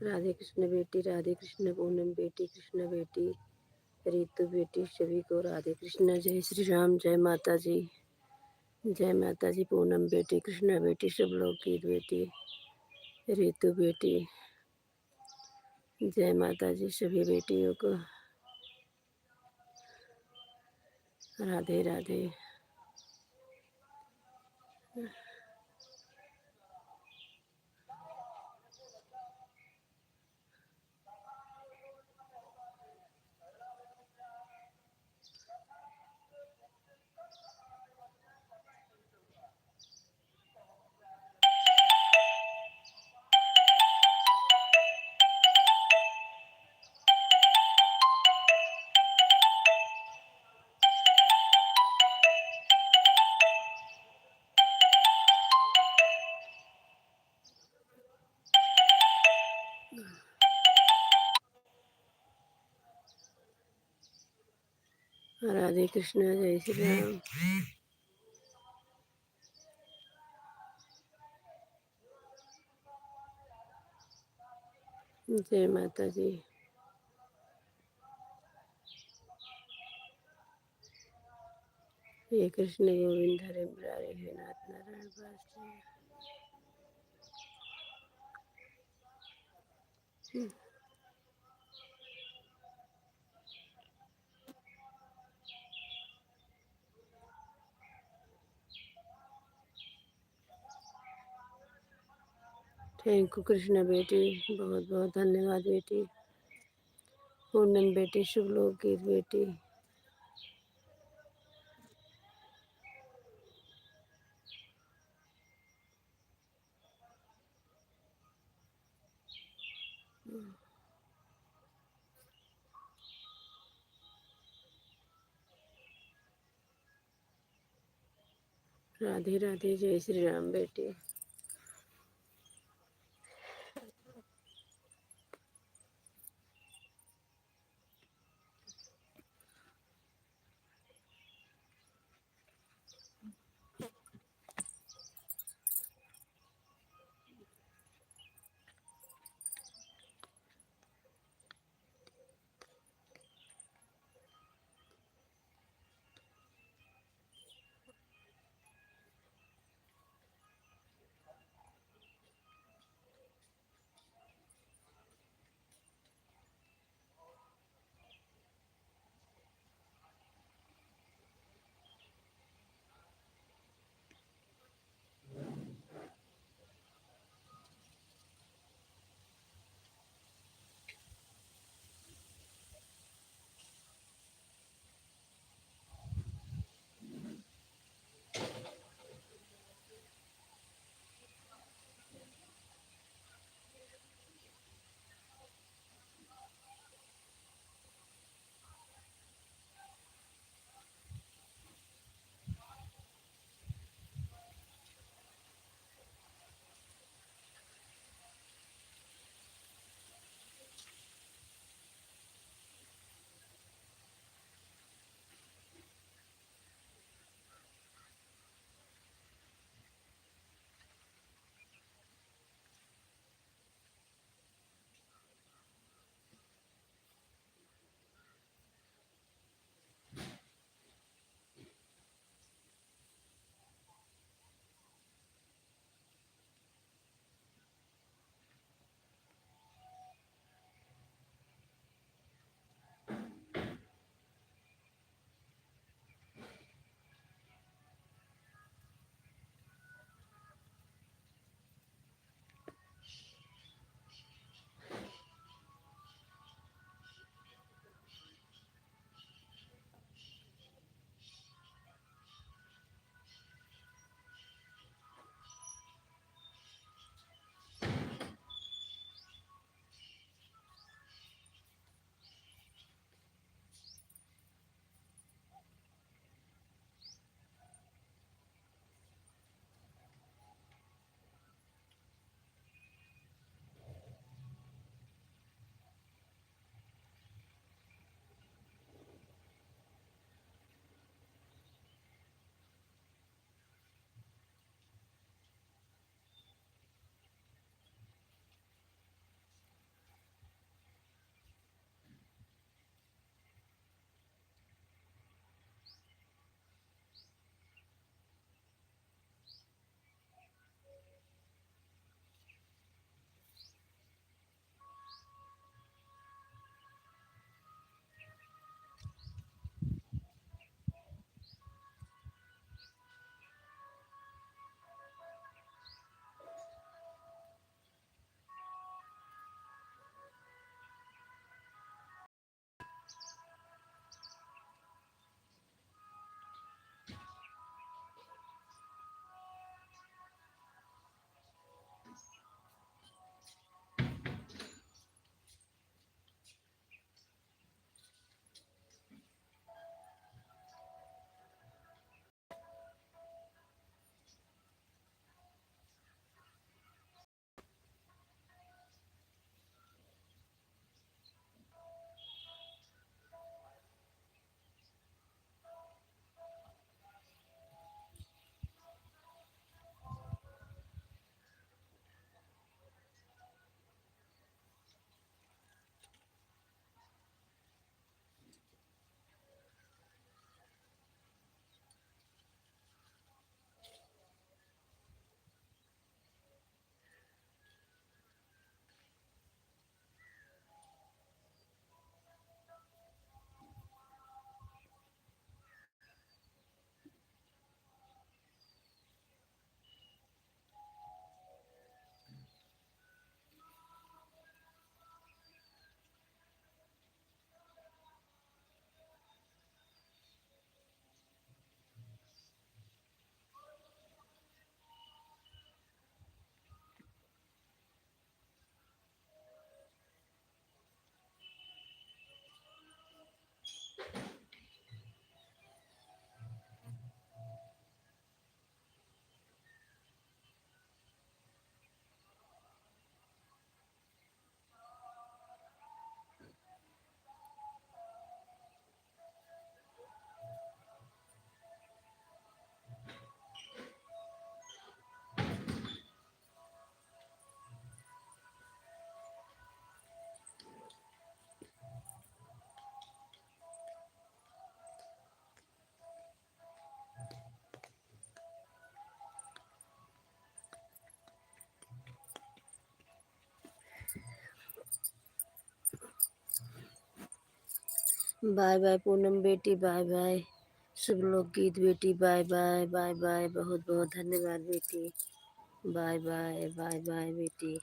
राधे कृष्ण बेटी, राधे कृष्ण पूनम बेटी, कृष्णा बेटी, रीतू बेटी, सभी को राधे कृष्ण, जय श्री राम, जय माता जी। जय माता जी। पूनम बेटी, कृष्णा बेटी, शुभलोक गीत बेटी, रीतू बेटी, जय माता जी। सभी बेटियों को राधे राधे। राधे कृष्ण, जय श्री राम। जय माता जी। हे कृष्ण गोविंद हरे मुरारी, हे नाथ नारायण वासुदेव। थैंक यू कृष्णा बेटी, बहुत बहुत धन्यवाद बेटी। पूनम बेटी, शुभलोक गीत बेटी, राधे राधे। जय श्री राम बेटे। बाय बाय पूनम बेटी, बाय बाय सब लोग गीत बेटी, बाय बाय बाय बाय, बहुत बहुत धन्यवाद बेटी, बाय बाय बाय बाय बेटी,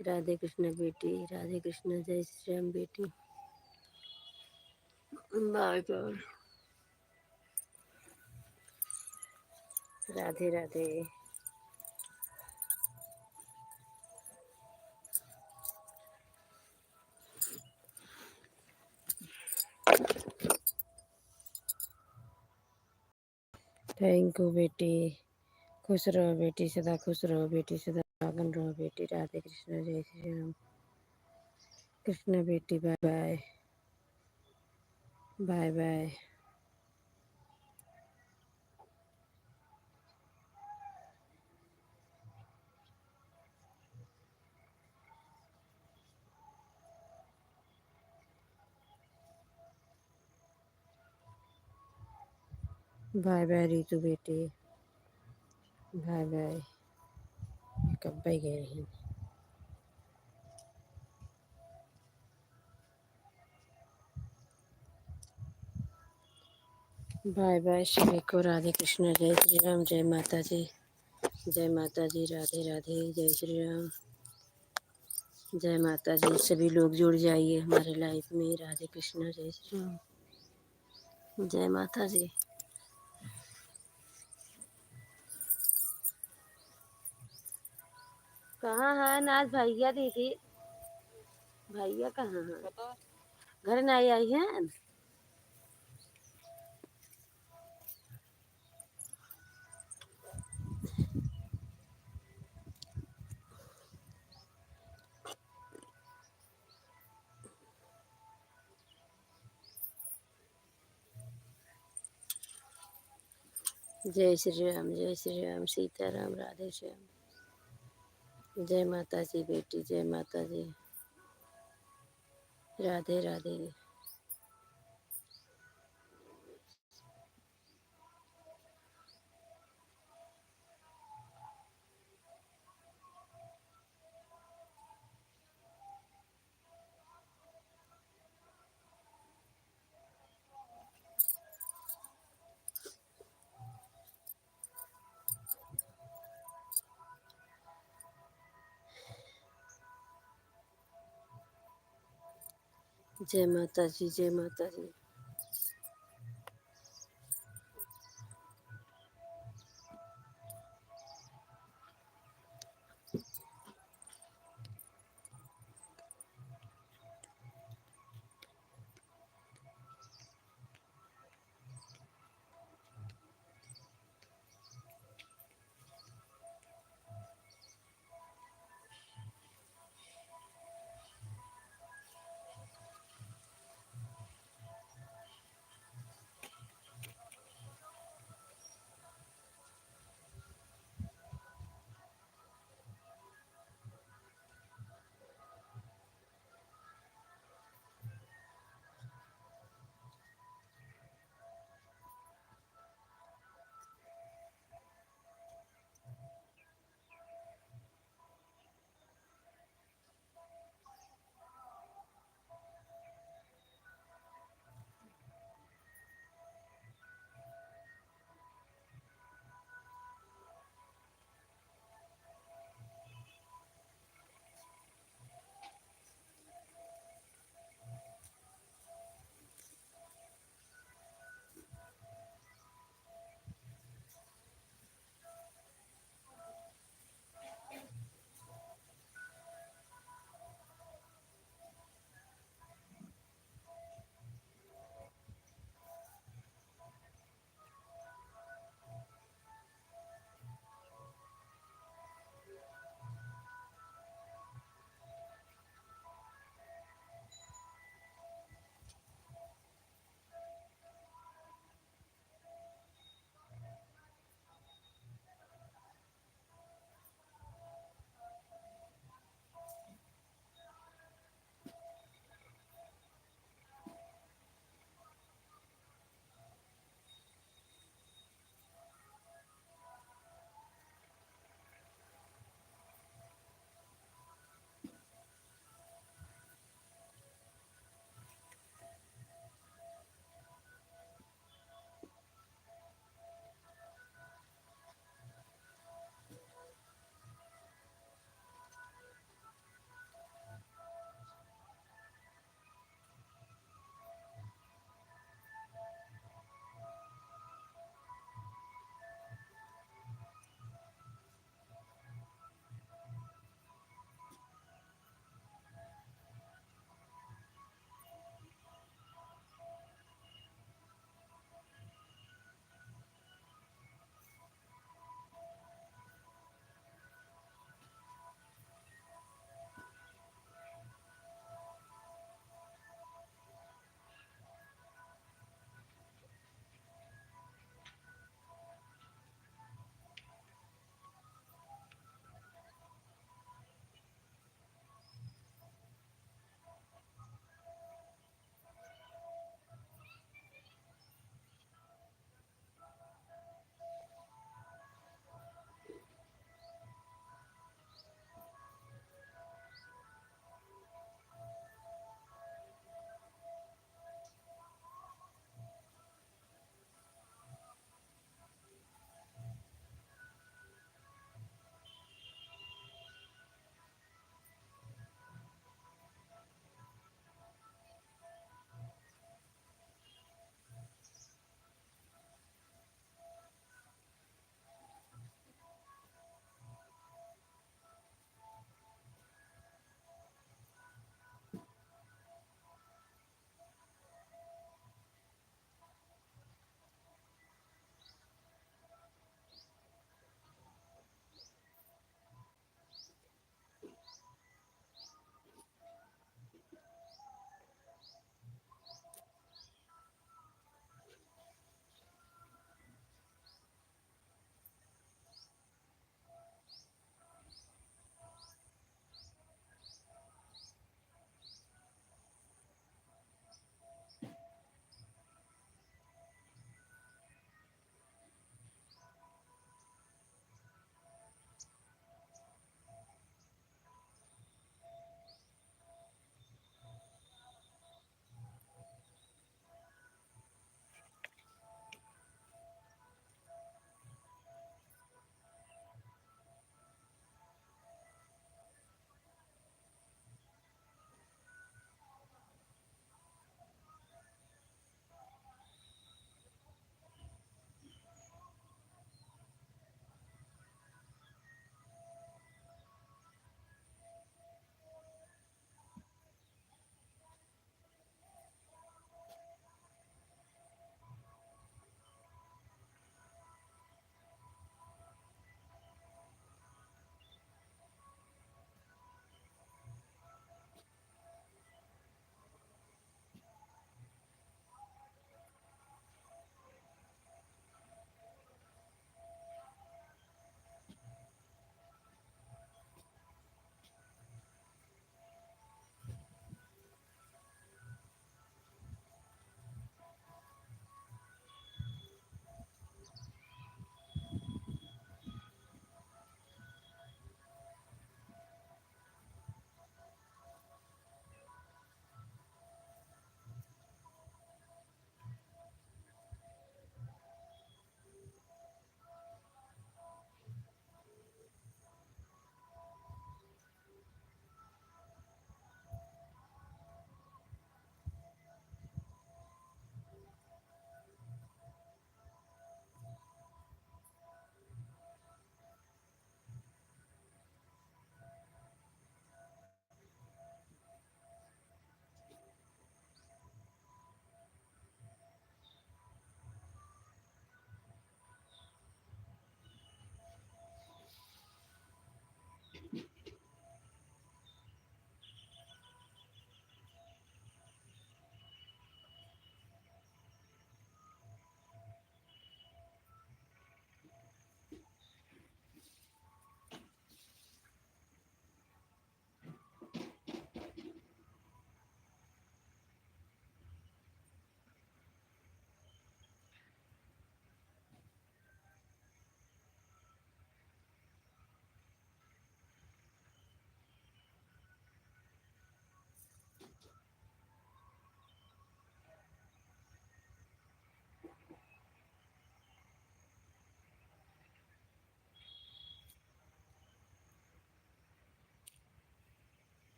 राधे कृष्ण बेटी, राधे कृष्ण, जय श्री राम बेटी, bye bye, Radhe Radhe. Thank you बेटी, खुश रहो बेटी, सदा खुश रहो बेटी, सदा लगन रहो बेटी, राधे कृष्ण, जय श्री राम कृष्ण बेटी, bye bye bye bye, bye bye Ritu बेटी, बाय बाय, कब गए हैं, बाय बाय सभी को, राधे कृष्ण, जय श्री राम, जय माता जी, जय माता जी, राधे राधे, जय श्री राम, जय माता जी, सभी लोग जुड़ जाइए हमारे लाइफ में, राधे कृष्ण, जय श्री राम, जय माता जी। कहाँ है नाज भैया दीदी, भैया कहाँ है, घर नहीं आई है। जय श्री राम, जय श्री राम, सीताराम, राधे श्याम, जय माता जी बेटी, जय माता जी, राधे राधे। जय माता जी, जय माता जी।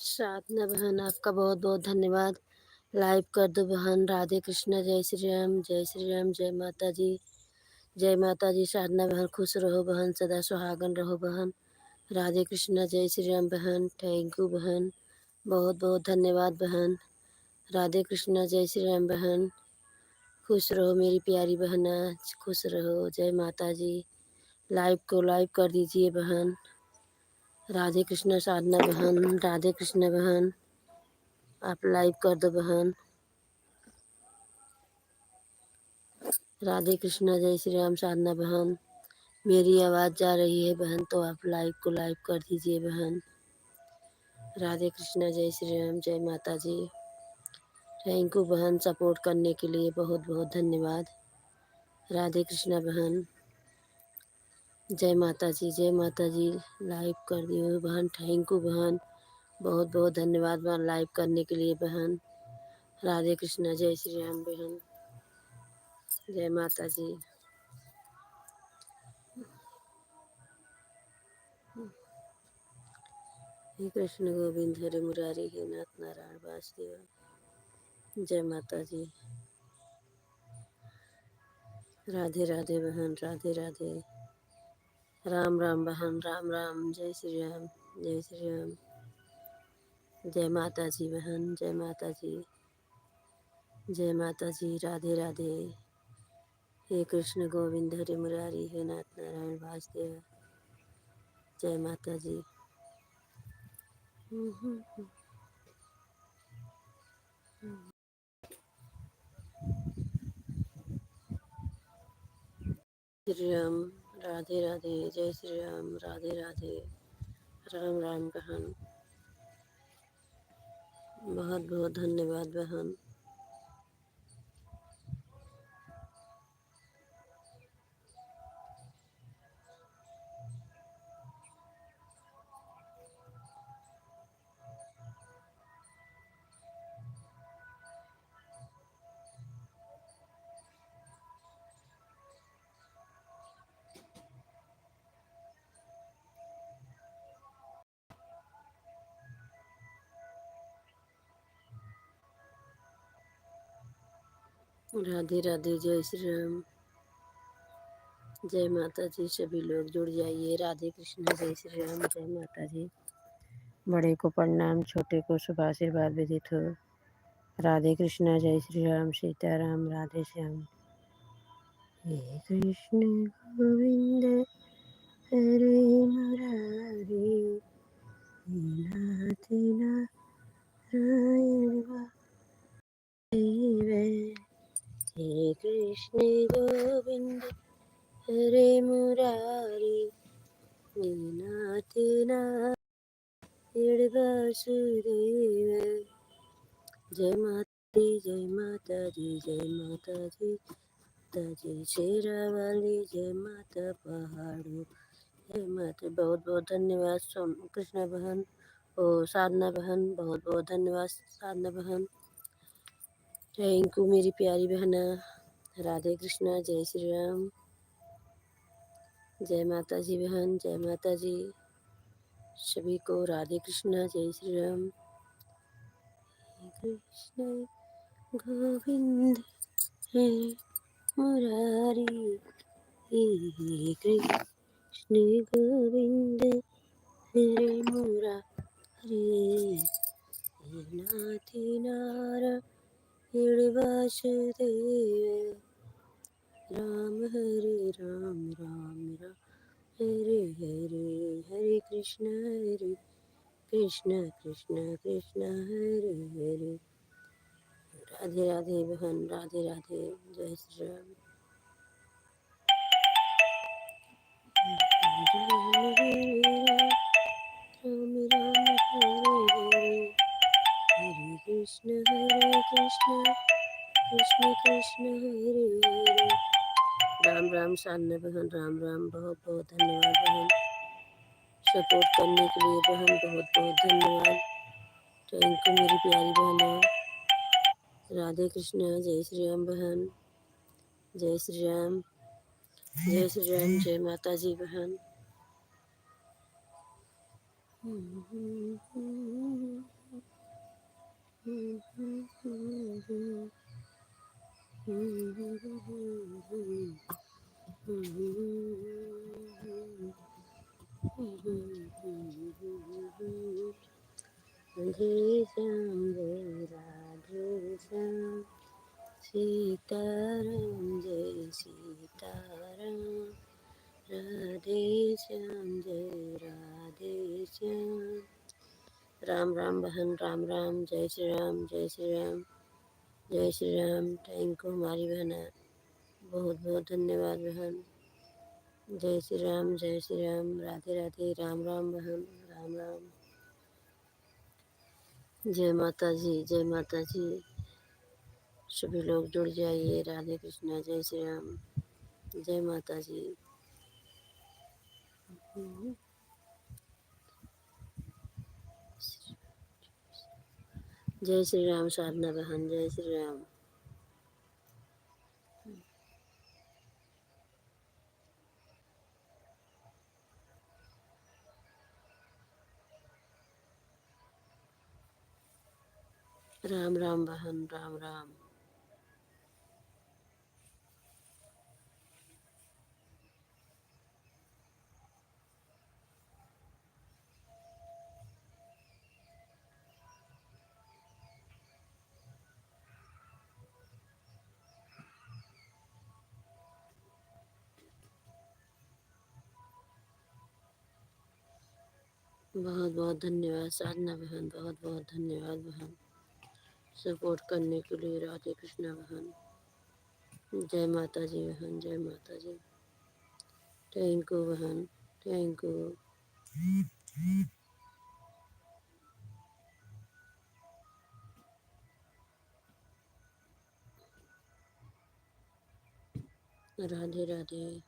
साधना बहन आपका बहुत बहुत धन्यवाद। लाइव कर दो बहन। राधे कृष्णा, जय श्री राम, जय श्री राम, जय माता जी, जय माता जी। साधना बहन खुश रहो बहन, सदा सुहागन रहो बहन। राधे कृष्णा, जय श्री राम बहन। थैंक यू बहन, बहुत बहुत धन्यवाद बहन। राधे कृष्णा, जय श्री राम बहन। खुश रहो मेरी प्यारी बहना, खुश रहो। जय माता जी। लाइव को लाइव कर दीजिए बहन। राधे कृष्णा साधना बहन, राधे कृष्णा बहन, आप लाइव कर दो बहन। राधे कृष्णा, जय श्री राम साधना बहन। मेरी आवाज़ जा रही है बहन तो आप लाइव को लाइव कर दीजिए बहन। राधे कृष्णा, जय श्री राम, जय माता जी। थैंक यू बहन, सपोर्ट करने के लिए बहुत बहुत धन्यवाद। राधे कृष्णा बहन, जय माता जी, जय माता जी। लाइव कर दिए बहन, थैंक यू बहन, बहुत बहुत धन्यवाद बहन लाइव करने के लिए बहन। राधे कृष्णा, जय श्री राम बहन, जय माता जी। हे कृष्ण गोविंद हरे मुरारी, हे नाथ नारायण वासुदेव। जय माता जी। राधे राधे बहन, राधे राधे। राम राम बहन, राम राम, जय श्री राम, जय श्री राम। जय माता जी बहन, जय माता जी, जय माता जी। राधे राधे। हे कृष्ण गोविंद हरे मुरारी, हे नाथ नारायण वासुदेव। जय माता जी। श्री राम, राधे राधे, जय श्री राम, राधे राधे। राम राम बहन, बहुत बहुत धन्यवाद बहन। राधे राधे, जय श्री राम, जय माता जी। सभी लोग जुड़ जाइए। राधे कृष्ण, जय श्री राम, जय माता जी। बड़े को प्रणाम, छोटे को शुभ आशीर्वाद विदित हो। राधे कृष्ण, जय श्री राम, सीताराम, राधे श्याम। हे कृष्ण गोविंद हरे मुरारी, नाथ नारायण वासुदेव। हे कृष्ण गोविंद हरे मुरारी, नाथ नारायण वासुदेव। जय माता दी, जय माता दी, जय माता दी। जय शेरा वाली, जय माता पहाड़ों, जय माता। बहुत बहुत धन्यवाद कृष्णा बहन और साधना बहन, बहुत बहुत धन्यवाद साधना बहन। थैंक यू मेरी प्यारी बहना। राधे कृष्णा, जय श्री राम, जय माता जी बहन, जय माता जी। सभी को राधे कृष्णा, जय श्री राम। कृष्ण गोविंद है मुरारी, हे कृष्ण गोविंद हरे मुरारी, नाथ नारायण वासुदेव। राम हरे राम, राम राम हरे हरे, हरे कृष्ण कृष्ण कृष्ण हरे हरे। राधे राधे बहन, राधे राधे, जय श्री राम। राम राम हरे हरे, हरे कृष्ण कृष्ण कृष्ण हरे हरे। राम राम सान्या बहन, राम राम, बहुत बहुत धन्यवाद बहन सपोर्ट करने के लिए बहन, बहुत बहुत धन्यवाद। थैंक यू मेरी प्यारी बहन। राधे कृष्ण, जय श्री राम बहन, जय श्री राम, जय श्री राम, जय माता जी बहन। राधे श्याम जय राधे श्याम सीताराम जय सीताराम राधे श्याम जय राधे श्याम। राम राम बहन राम राम। जय श्री राम जय श्री राम जय श्री राम। थैंक यू हमारी बहन है, बहुत बहुत धन्यवाद बहन। जय श्री राम जय श्री राम। राधे राधे। राम राम बहन राम राम। जय माता जी जय माता जी। सभी लोग जुड़ जाइए। राधे कृष्णा जय श्री राम जय माता जी। जय श्री राम साधना बहन जय श्री राम। राम राम बहन राम राम। बहुत बहुत धन्यवाद साधना बहन, बहुत बहुत धन्यवाद बहन सपोर्ट करने के लिए। राधे कृष्णा बहन। जय माता जी बहन जय माता जी। थैंक यू बहन थैंक यू। राधे राधे।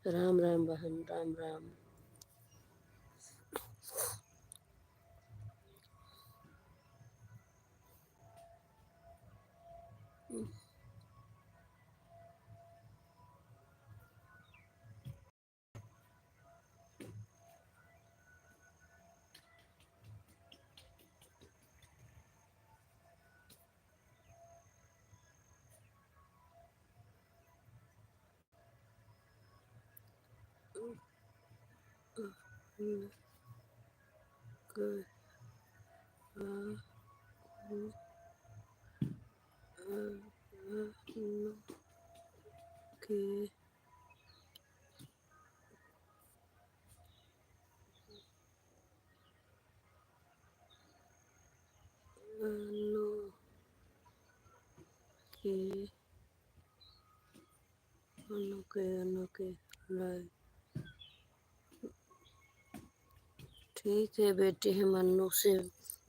राम राम बहन राम राम। के अनोखे लाए। ठीक है बेटी, हम अन्नू से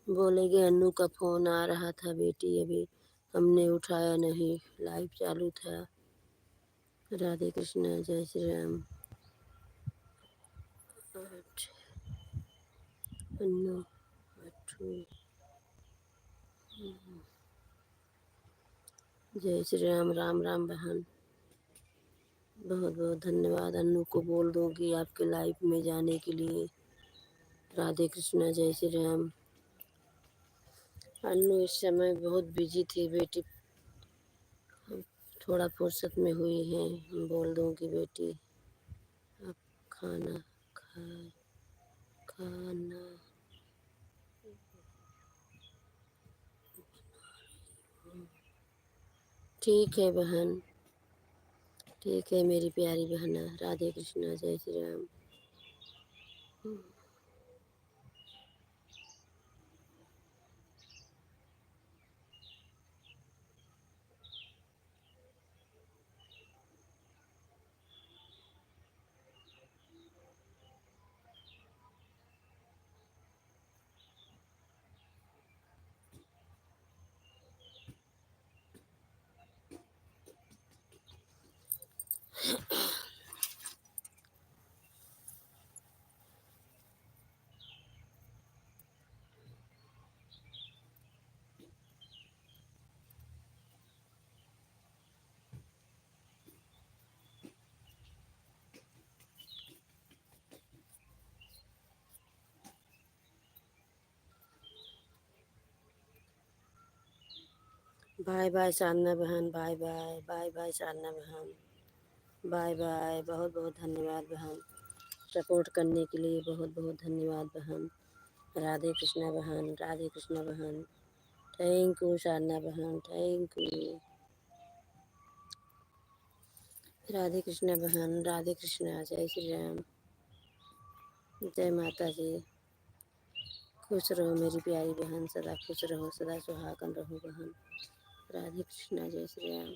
बोलेंगे। अन्नू का फ़ोन आ रहा था बेटी, अभी हमने उठाया नहीं, लाइव चालू था। राधे कृष्णा जय श्री राम। अन्नू अट्ठू जय श्री राम। राम राम बहन, बहुत बहुत धन्यवाद। अन्नू को बोल दूँगी आपके लाइव में जाने के लिए। राधे कृष्णा जय श्री राम। अन्नू इस समय बहुत बिजी थी बेटी, थोड़ा फुर्सत में हुई हैं। हम बोल दूँगी बेटी आप खाना खाना। ठीक है बहन, ठीक है मेरी प्यारी बहना। राधे कृष्णा जय श्री राम। बाय बाय साधना बहन, बाय बाय, बाय बाय साधना बहन, बाय बाय। बहुत बहुत धन्यवाद बहन, सपोर्ट करने के लिए बहुत बहुत धन्यवाद बहन। राधे कृष्णा बहन, राधे कृष्णा बहन। थैंक यू साधना बहन, थैंक यू। राधे कृष्णा बहन, राधे कृष्णा, जय श्री राम, जय माता जी। खुश रहो मेरी प्यारी बहन, सदा खुश रहो, सदा सुहागन रहो बहन। राधे कृष्णा, जय श्री राम।